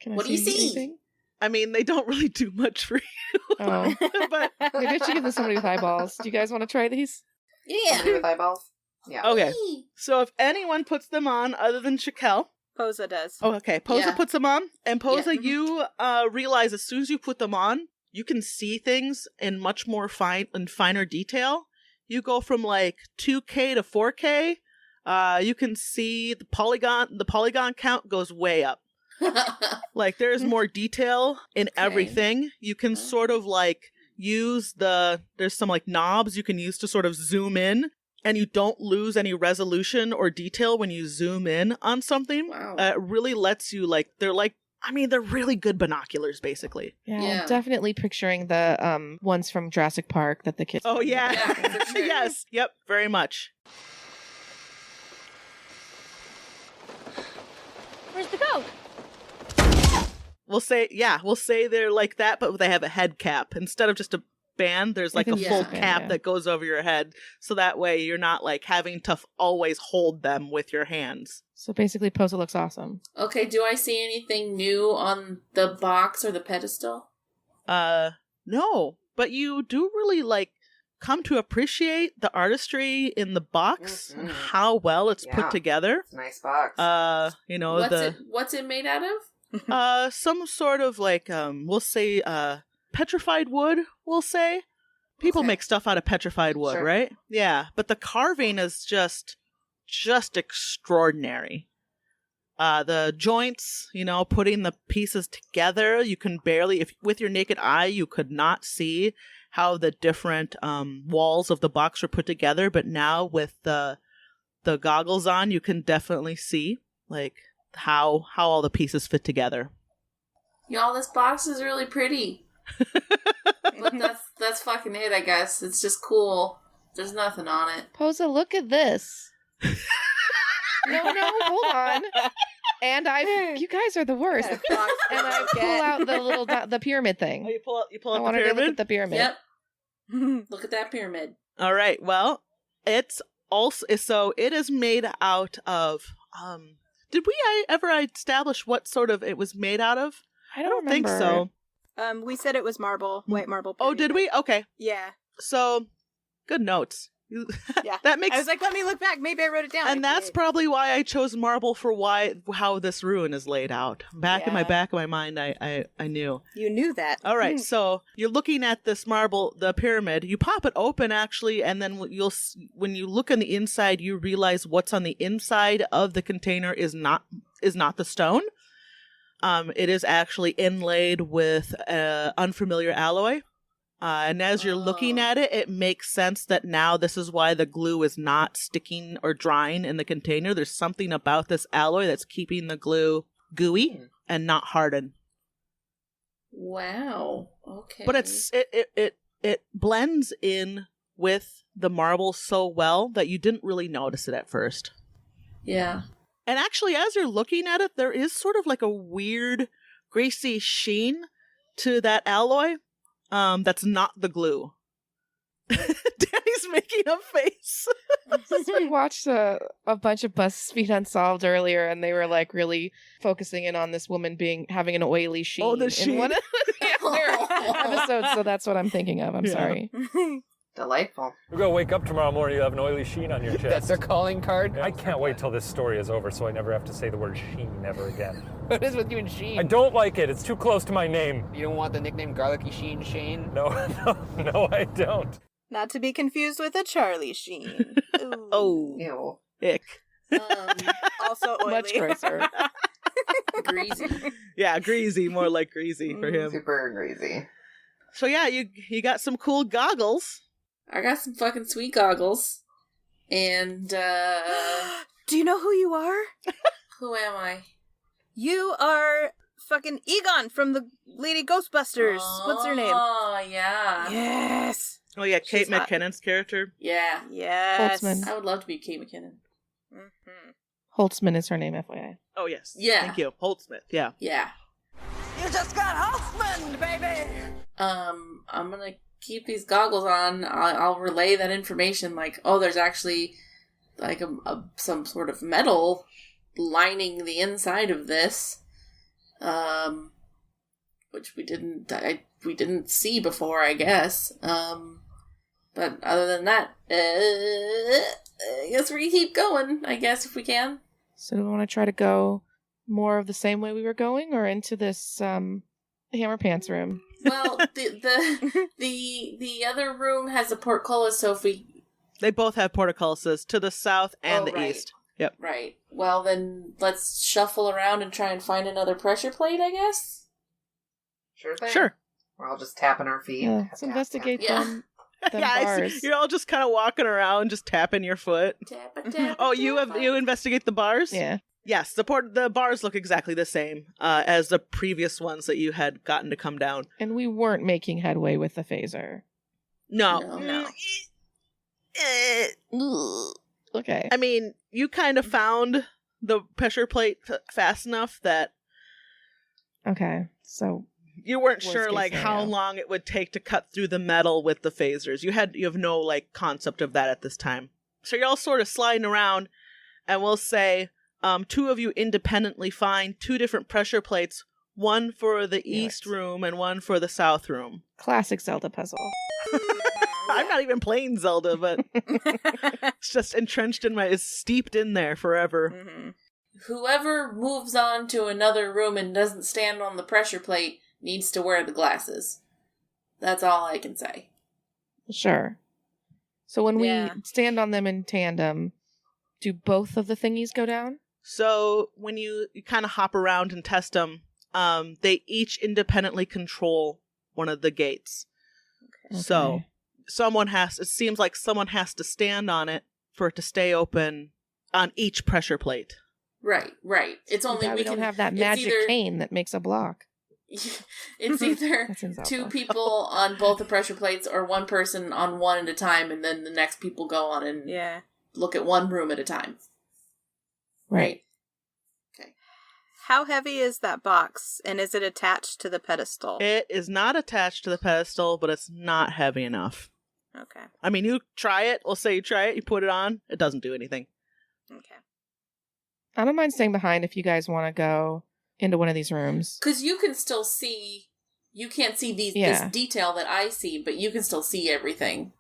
What do you see? Anything? I mean, they don't really do much for you. Oh. But maybe I should give this to somebody with eyeballs. Do you guys want to try these? Yeah. Somebody with eyeballs? Yeah. Okay. So if anyone puts them on other than Shakel. Posa does. Oh, okay. Posa puts them on. And Posa, you realize as soon as you put them on, you can see things in much more finer detail. You go from like 2K to 4K. You can see the polygon count goes way up. Like, there's more detail in everything. You can sort of, like, use there's some, like, knobs you can use to sort of zoom in, and you don't lose any resolution or detail when you zoom in on something. Wow. It really lets you, like, they're really good binoculars, basically. Yeah, I'm definitely picturing the ones from Jurassic Park that the kids. Oh, yeah. Yeah, for sure. Yes. Yep. Very much. Where's the goat? We'll say they're like that, but they have a head cap. Instead of just a band, there's like a full cap that goes over your head. So that way you're not like having to always hold them with your hands. So basically, Posa looks awesome. Okay, do I see anything new on the box or the pedestal? No. But you do really like come to appreciate the artistry in the box and how well it's put together. It's a nice box. What's it made out of? Some sort of like we'll say petrified wood, we'll say. People make stuff out of petrified wood, right? Yeah, but the carving is just extraordinary. The joints, putting the pieces together, you can barely, if with your naked eye, you could not see how the different walls of the box were put together, but now with the goggles on, you can definitely see like how all the pieces fit together. Y'all, this box is really pretty. But that's fucking it, I guess. It's just cool. There's nothing on it. Posa, look at this. No, hold on. And you guys are the worst. And I pull out the pyramid thing. Oh, you pull out the pyramid? I wanted to look at the pyramid. Yep. Look at that pyramid. All right. Well, it's also it is made out of. Did we ever establish what sort of it was made out of? I don't think so. We said it was marble, white marble. Oh, did we? Okay. Yeah. So, good notes. Yeah. That makes. I was like, let me look back. Maybe I wrote it down. And that's probably why I chose marble for how this ruin is laid out. In the back of my mind, I knew. You knew that. All right. So you're looking at this marble, the pyramid. You pop it open, actually, and then when you look on the inside, you realize what's on the inside of the container is not the stone. It is actually inlaid with unfamiliar alloy. And as you're looking at it, it makes sense that now this is why the glue is not sticking or drying in the container. There's something about this alloy that's keeping the glue gooey and not hardened. Wow. Okay. But it blends in with the marble so well that you didn't really notice it at first. Yeah. And actually, as you're looking at it, there is sort of like a weird greasy sheen to that alloy. That's not the glue. Danny's making a face. We watched a bunch of BuzzFeed Unsolved earlier, and they were like really focusing in on this woman having an oily sheen. Oh, the sheen. In one of their episodes, so that's what I'm thinking of. I'm sorry. Delightful. You're gonna wake up tomorrow morning, you have an oily sheen on your chest. That's their calling card? I can't wait till this story is over so I never have to say the word sheen ever again. What is with you and Sheen? I don't like it. It's too close to my name. You don't want the nickname Garlicky Sheen Shane? No, I don't. Not to be confused with a Charlie Sheen. Ooh. Oh. Ew. Ick. Also oily. Much grosser. Greasy. Yeah, greasy. More like greasy for him. Super greasy. So yeah, you got some cool goggles. I got some fucking sweet goggles. And, Do you know who you are? Who am I? You are fucking Egon from the Lady Ghostbusters. What's her name? Oh, yeah. Yes. Oh yeah, Kate McKinnon's character. Yeah. Yes. Holtzman. I would love to be Kate McKinnon. Mm-hmm. Holtzman is her name, FYI. Oh yes. Yeah. Thank you. Holtzman. Yeah. Yeah. You just got Holtzman, baby! I'm gonna keep these goggles on. I'll relay that information, like, oh, there's actually like some sort of metal lining the inside of this, which we didn't see before, I guess. But other than that, I guess we keep going, I guess, if we can. So do we want to try to go more of the same way we were going, or into this Hammer Pants room? Well, the other room has a portcullis, so if we... They both have portcullises to the south and the east. Yep. Right. Well, then let's shuffle around and try and find another pressure plate, I guess? Sure thing. Sure. We're all just tapping our feet. Yeah, let's investigate them. Them I see. bars. You're all just kind of walking around, just tapping your foot. Oh, you investigate the bars? Yeah. Yes, the bars look exactly the same as the previous ones that you had gotten to come down. And we weren't making headway with the phaser. No. Okay. I mean, you kind of found the pressure plate fast enough that Okay, so you weren't worst sure case like how scenario. long it would take to cut through the metal with the phasers. You have no like concept of that at this time. So you're all sort of sliding around, and we'll say two of you independently find two different pressure plates, one for the east room and one for the south room. Classic Zelda puzzle. I'm not even playing Zelda, but it's just entrenched is steeped in there forever. Mm-hmm. Whoever moves on to another room and doesn't stand on the pressure plate needs to wear the glasses. That's all I can say. Sure. So when we stand on them in tandem, do both of the thingies go down? So when you kind of hop around and test them, they each independently control one of the gates. Okay. So it seems like someone has to stand on it for it to stay open on each pressure plate. Right. It's only we don't have that magic cane that makes a block. It's either That's in Zelda. two people on both the pressure plates or one person on one at a time, and then the next people go on and look at one room at a time. Right. Okay. How heavy is that box, and is it attached to the pedestal? It is not attached to the pedestal, but it's not heavy enough. Okay. I mean, you try it. We'll say you try it. You put it on. It doesn't do anything. Okay. I don't mind staying behind if you guys want to go into one of these rooms. Because you can still see, you can't see this detail that I see, but you can still see everything.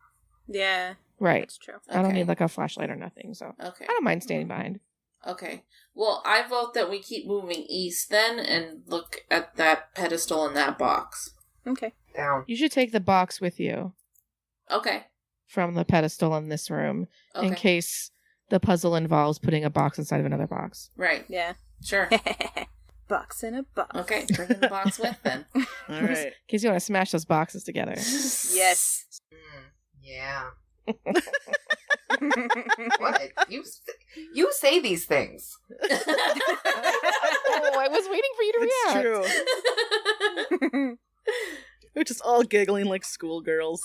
Yeah. Right. That's true. I don't need like a flashlight or nothing, so Okay. I don't mind standing behind. Okay. Well, I vote that we keep moving east then and look at that pedestal in that box. Okay. Down. You should take the box with you Okay. from the pedestal in this room in Okay. case the puzzle involves putting a box inside of another box. Right. Yeah. Sure. Box in a box. Okay. Bring in the box with then. All right. In case you want to smash those boxes together. Yes. Yeah. What? You say these things. Oh, I was waiting for you to react. It's true. We're just all giggling like schoolgirls.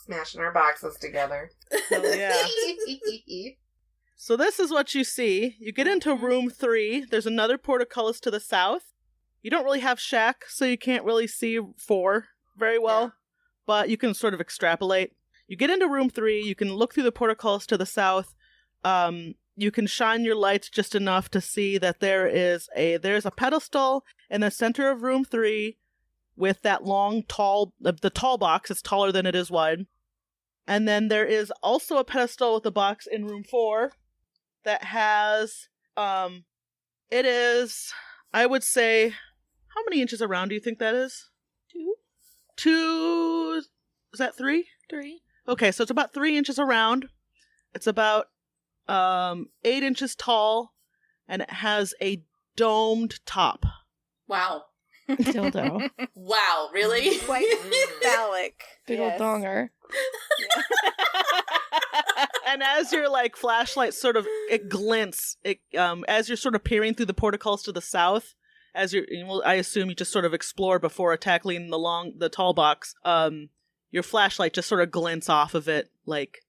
Smashing our boxes together. Hell yeah. So this is what you see. You get into room 3. There's another portcullis to the south. You don't really have shack, so you can't really see 4 very well, but you can sort of extrapolate. You get into room 3. You can look through the portcullis to the south. You can shine your lights just enough to see that there's a pedestal in the center of room 3 with that long, the tall box. It's taller than it is wide. And then there is also a pedestal with a box in room 4 that has, it is, I would say, how many inches around do you think that is? 2, is that 3? 3. Okay, so it's about 3 inches around. It's about 8 inches tall, and it has a domed top. Wow. Dildo. Wow, really? Quite phallic. Big old donger. And as your flashlight sort of it glints, as you're sort of peering through the portcullis to the south, I assume you just sort of explore before tackling the tall box. Your flashlight just sort of glints off of it, like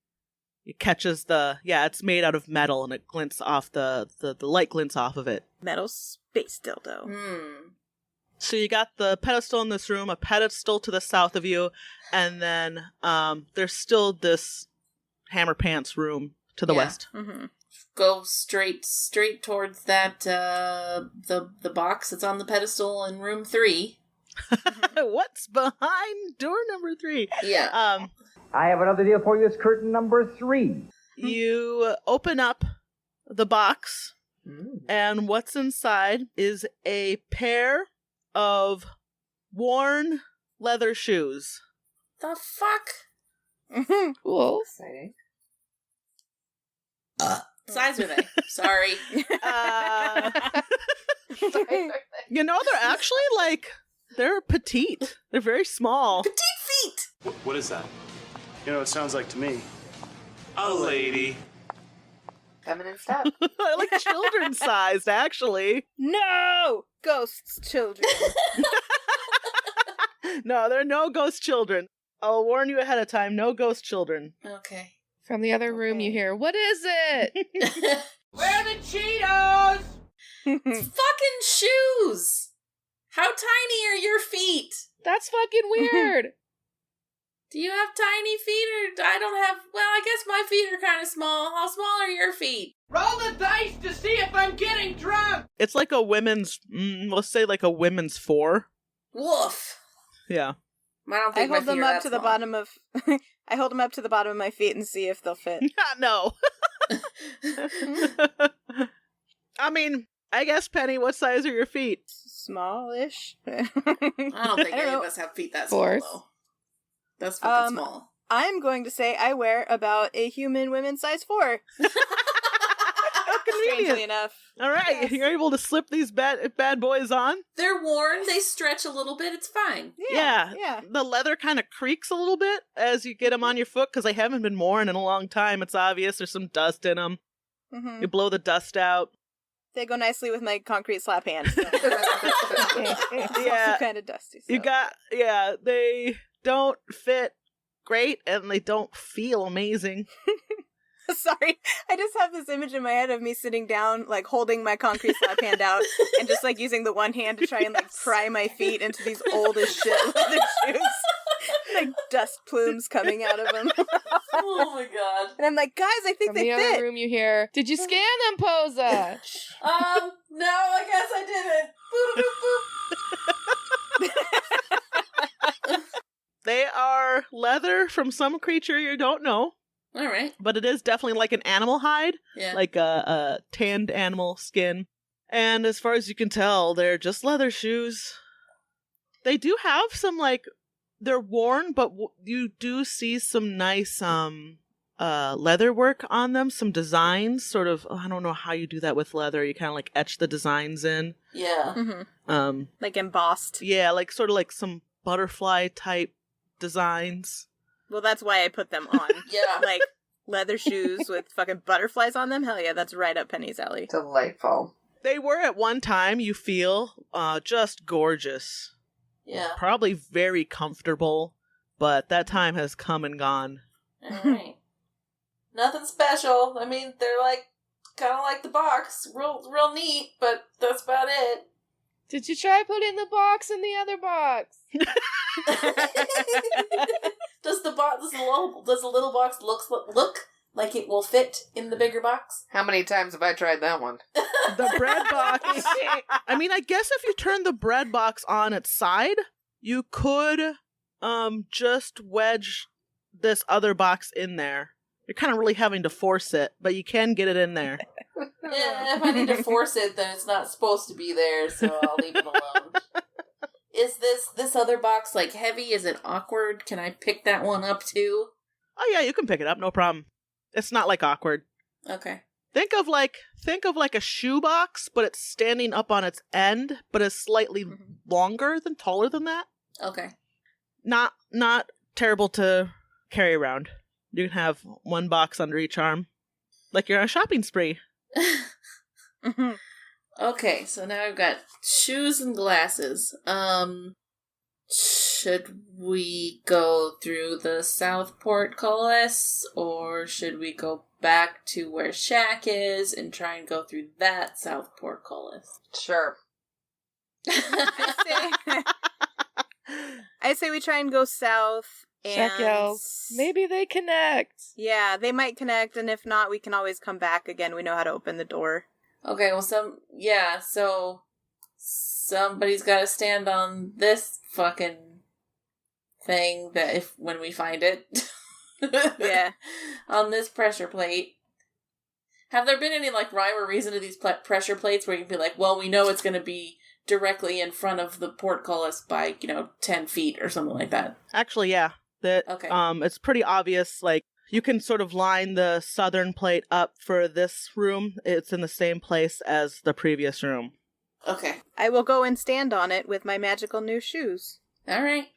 it catches it's made out of metal and it glints off the light glints off of it. Metal space dildo. So you got the pedestal in this room, a pedestal to the south of you, and then there's still this hammer pants room to the west. Mm-hmm. Go straight towards that the box that's on the pedestal in room 3. What's behind door number 3? Yeah. I have another deal for you. It's curtain number 3. You open up the box, and what's inside is a pair of worn leather shoes. The fuck? Cool. Exciting. size are they? Sorry. You know, they're actually they're petite. They're very small. Petite feet. What is that? You know what it sounds like to me? A lady. Feminine step. I like children sized, actually. No! Ghosts, children. No, there are no ghost children. I'll warn you ahead of time, no ghost children. Okay. From the other room you hear, what is it? Where are the Cheetos? It's fucking shoes! How tiny are your feet? That's fucking weird. Do you have tiny feet or I don't have... Well, I guess my feet are kind of small. How small are your feet? Roll the dice to see if I'm getting drunk. It's like a women's, let's say like a women's 4. Woof. Yeah. I don't I think hold my feet them are up that to the small. bottom of... I hold them up to the bottom of my feet and see if they'll fit. No. I mean, I guess, Penny, what size are your feet? Smallish. I don't think any of us have feet that small, though. That's fucking small. I'm going to say I wear about a human women's size 4. Strangely enough. All right, Yes. you're able to slip these bad boys on. They're worn. They stretch a little bit. It's fine. Yeah. The leather kind of creaks a little bit as you get them on your foot because they haven't been worn in a long time. It's obvious there's some dust in them. Mm-hmm. You blow the dust out. They go nicely with my concrete slap hand. So. It's Yeah. also kind of dusty. So. They don't fit great and they don't feel amazing. Sorry, I just have this image in my head of me sitting down, like holding my concrete slap hand out, and just like using the one hand to try and like pry my feet into these old as shit leather shoes, like dust plumes coming out of them. Oh my god! And I'm like, guys, I think From they the fit. other room you hear, did you scan them, Posa? No, I guess I didn't. They are leather from some creature you don't know. All right. But it is definitely like an animal hide. Yeah. Like a tanned animal skin. And as far as you can tell, they're just leather shoes. They do have some, like, they're worn, but you do see some nice leather work on them. Some designs, sort of, I don't know how you do that with leather. You kind of, like, etch the designs in. Yeah. Mm-hmm. Like embossed. Yeah, like, sort of like some butterfly type designs. Well, that's why I put them on. Yeah. Like, leather shoes with fucking butterflies on them? Hell yeah, that's right up Penny's alley. Delightful. They were at one time, you feel, just gorgeous. Yeah. Probably very comfortable, but that time has come and gone. Alright. Nothing special. I mean, they're like, kind of like the box. Real neat, but that's about it. Did you try putting the box in the other box? Does the little box look like it will fit in the bigger box? How many times have I tried that one? The bread box. I mean, I guess if you turn the bread box on its side, you could just wedge this other box in there. You're kind of really having to force it, but you can get it in there. Yeah, if I need to force it, then it's not supposed to be there, so I'll leave it alone. Is this other box, like, heavy? Is it awkward? Can I pick that one up, too? Oh yeah, you can pick it up, no problem. It's not, like, awkward. Okay. Think of like a shoebox, but it's standing up on its end, but is slightly taller than that. Okay. Not terrible to carry around. You can have one box under each arm, like you're on a shopping spree. Okay, so now I've got shoes and glasses. Should we go through the South Portcullis, or should we go back to where Shaq is and try and go through that South Portcullis? Sure. I say we try and go south. Shaq yells, maybe they connect. Yeah, they might connect, and if not, we can always come back again. We know how to open the door. Okay, well, so somebody's got to stand on this fucking thing when we find it. Yeah. On this pressure plate. Have there been any, like, rhyme or reason to these pressure plates where you can be like, well, we know it's going to be directly in front of the portcullis by, 10 feet or something like that? Actually, yeah. Okay. It's pretty obvious, like, You can sort of line the southern plate up for this room. It's in the same place as the previous room. Okay. I will go and stand on it with my magical new shoes. All right.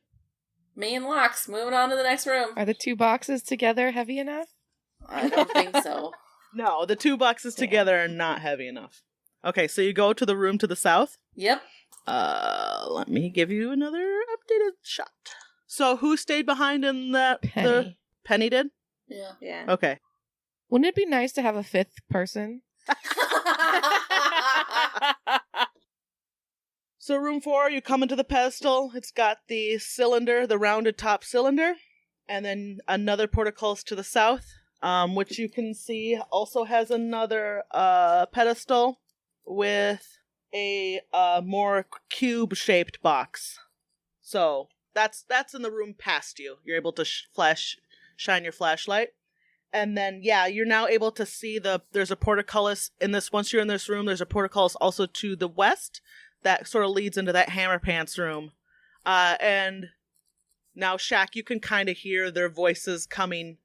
Me and Lox moving on to the next room. Are the 2 boxes together heavy enough? I don't think so. No, the 2 boxes together are not heavy enough. Okay, so you go to the room to the south. Yep. Let me give you another updated shot. So who stayed behind in that? Penny. Penny did? Yeah. Okay. Wouldn't it be nice to have a 5th person? So room 4, you come into the pedestal. It's got the cylinder, the rounded top cylinder, and then another portcullis to the south, which you can see also has another pedestal with a more cube-shaped box. So that's in the room past you. You're able to shine your flashlight. And then, yeah, you're now able to see there's a portcullis in this. Once you're in this room, there's a portcullis also to the west that sort of leads into that Hammer Pants room. And now, Shaq, you can kind of hear their voices coming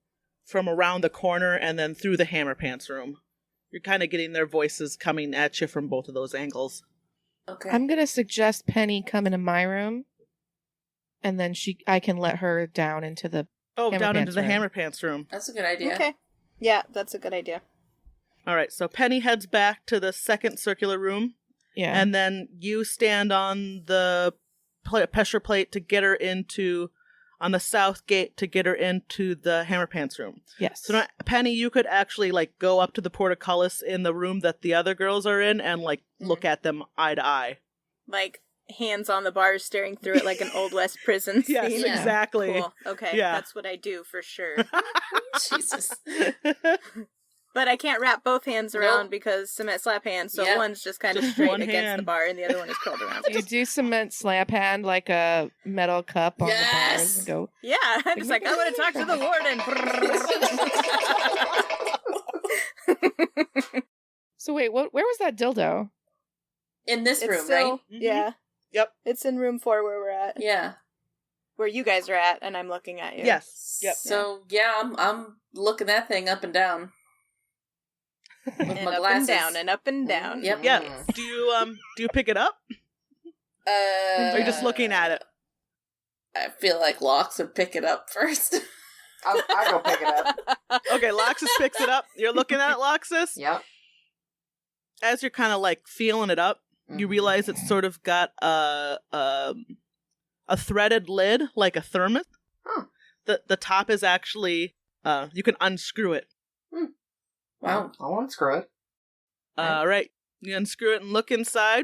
from around the corner and then through the Hammer Pants room. You're kind of getting their voices coming at you from both of those angles. Okay. I'm going to suggest Penny come into my room, and then I can let her down into the Hammer Pants room. That's a good idea. Okay. Yeah, that's a good idea. All right, so Penny heads back to the second circular room. Yeah. And then you stand on the pressure plate to get her on the south gate to get her into the Hammer Pants room. Yes. So now, Penny, you could actually go up to the portcullis in the room that the other girls are in and look at them eye to eye. Hands on the bars, staring through it like an Old West prison scene. Yes, exactly. Cool. Okay, yeah. That's what I do for sure. Jesus. But I can't wrap both hands around because cement slap hands, so one's just kind of straight against the bar and the other one is curled around. You do cement slap hand like a metal cup on the bars and go. Yeah, I'm just I want to talk to the warden. So wait, where was that dildo? In this room, still, right? Mm-hmm. Yeah. Yep. It's in room 4 where we're at. Yeah. Where you guys are at, and I'm looking at you. Yes. Yep. So I'm looking that thing up and down. With and my up glasses. and down and up and down. Yep. Yeah. Do you pick it up? Or are you just looking at it? I feel like Lox would pick it up first. I'll go pick it up. Okay, Loxus picks it up. You're looking at it, Loxus? Yep. As you're kind of feeling it up, you realize it's sort of got a threaded lid, like a thermos. Huh. The top is actually you can unscrew it. Wow. I'll unscrew it. Right. You unscrew it and look inside.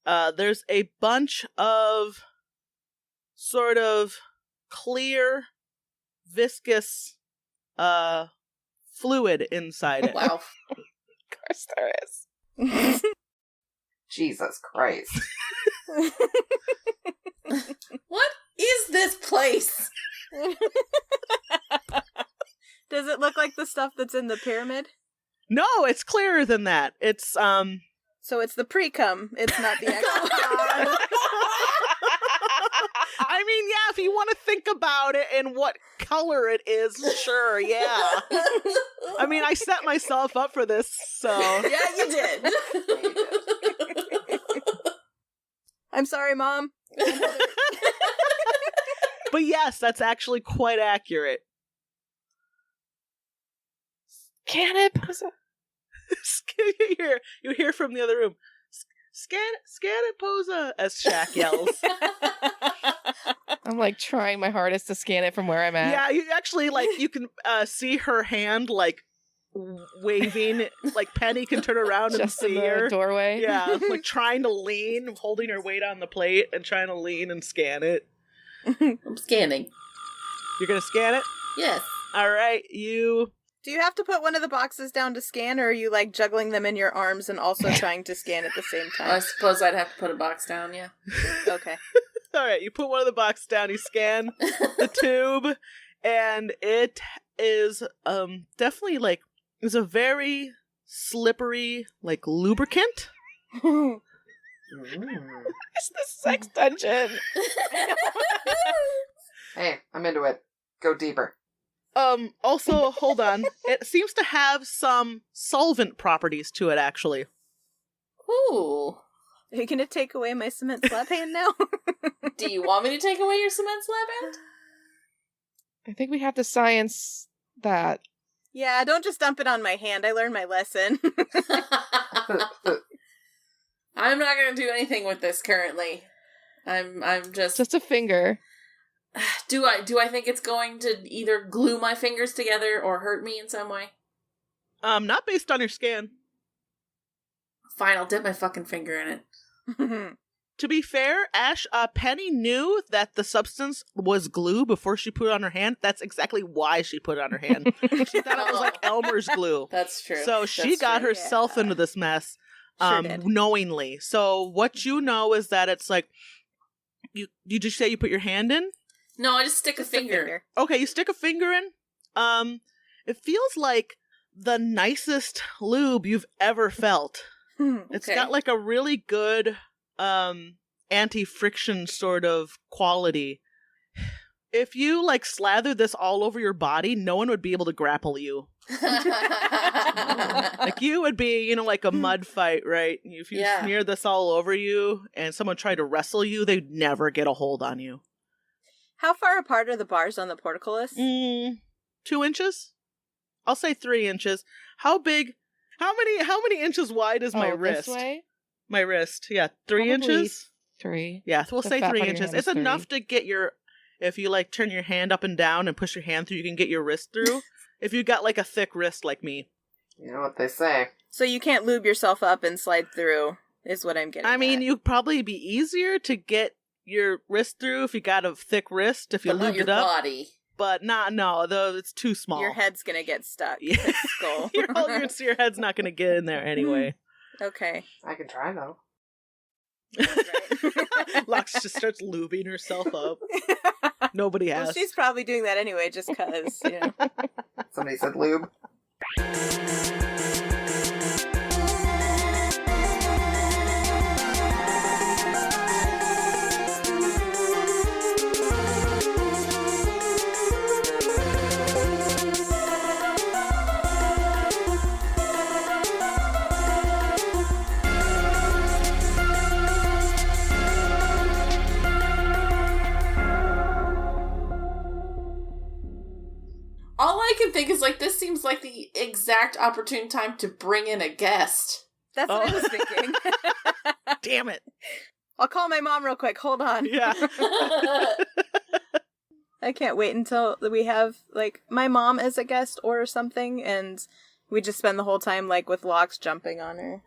There's a bunch of sort of clear, viscous fluid inside it. Wow. Of course there is. Jesus Christ. What is this place? Does it look like the stuff that's in the pyramid? No, it's clearer than that. It's So it's the pre-cum. It's not the actual. I mean, yeah, if you want to think about it and what color it is, sure, yeah. I mean, I set myself up for this, so. Yeah, you did. I'm sorry, Mom. But yes, that's actually quite accurate. Can it? You hear from the other room. Scan it, Posa, as Shaq yells. I'm trying my hardest to scan it from where I'm at. Yeah, you actually you can see her hand waving. Penny can turn around and Just see in the her doorway. Yeah, trying to lean, holding her weight on the plate and trying to lean and scan it. I'm scanning. You're gonna scan it? Yes. All right, Do you have to put one of the boxes down to scan, or are you juggling them in your arms and also trying to scan at the same time? I suppose I'd have to put a box down, yeah. Okay. All right, you put one of the boxes down, you scan the tube, and it is definitely it's a very slippery lubricant. It's the sex dungeon. Hey, I'm into it. Go deeper. Also, hold on. It seems to have some solvent properties to it, actually. Ooh. Are you going to take away my cement slab hand now? Do you want me to take away your cement slab hand? I think we have to science that. Yeah, don't just dump it on my hand. I learned my lesson. I'm not going to do anything with this currently. I'm just a finger. Do I think it's going to either glue my fingers together or hurt me in some way? Not based on your scan. Fine, I'll dip my fucking finger in it. To be fair, Ash, Penny knew that the substance was glue before she put it on her hand. That's exactly why she put it on her hand. She thought it was like Elmer's glue. That's true. So she got herself into this mess knowingly. So what you know is that it's like, you just say you put your hand in? No, I just stick a finger. Okay, you stick a finger in. It feels like the nicest lube you've ever felt. It's got like a really good anti-friction sort of quality. If you like slather this all over your body, no one would be able to grapple you. Like you would be, like a mud fight, right? If you smear this all over you and someone tried to wrestle you, they'd never get a hold on you. How far apart are the bars on the portcullis? 2 inches? I'll say 3 inches. How big? How many inches wide is my wrist? This way? My wrist, yeah. 3 Probably inches? 3. Yeah, we'll The say fat 3 part of your inches. hand It's is 3. enough to get if you like turn your hand up and down and push your hand through, you can get your wrist through. If you got like a thick wrist like me. You know what they say. So you can't lube yourself up and slide through, is what I'm getting I mean, at. you'd probably be easier to get your wrist through if you got a thick wrist, if you But not lubed your it up. body. But no, though it's too small. Your head's gonna get stuck. Yeah. Skull. your head's not gonna get in there anyway. Okay. I can try though. Lux just starts lubing herself up. Nobody Well, has. she's probably doing that anyway, just cause. Somebody said lube. All I can think is like this seems like the exact opportune time to bring in a guest. That's what I was thinking. Damn it. I'll call my mom real quick. Hold on. Yeah. I can't wait until we have, like, my mom as a guest or something, and we just spend the whole time, like, with Locks jumping on her.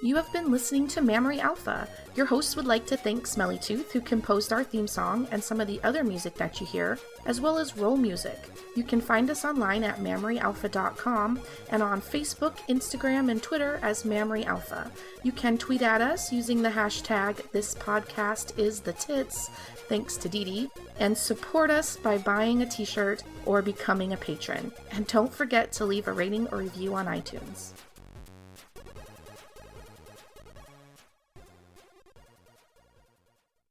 You have been listening to Mammary Alpha. Your hosts would like to thank Smelly Tooth, who composed our theme song and some of the other music that you hear, as well as Roll Music. You can find us online at mammaryalpha.com and on Facebook, Instagram, and Twitter as Mammary Alpha. You can tweet at us using the hashtag ThisPodcastIsTheTits, thanks to Dee Dee, and support us by buying a t-shirt or becoming a patron. And don't forget to leave a rating or review on iTunes.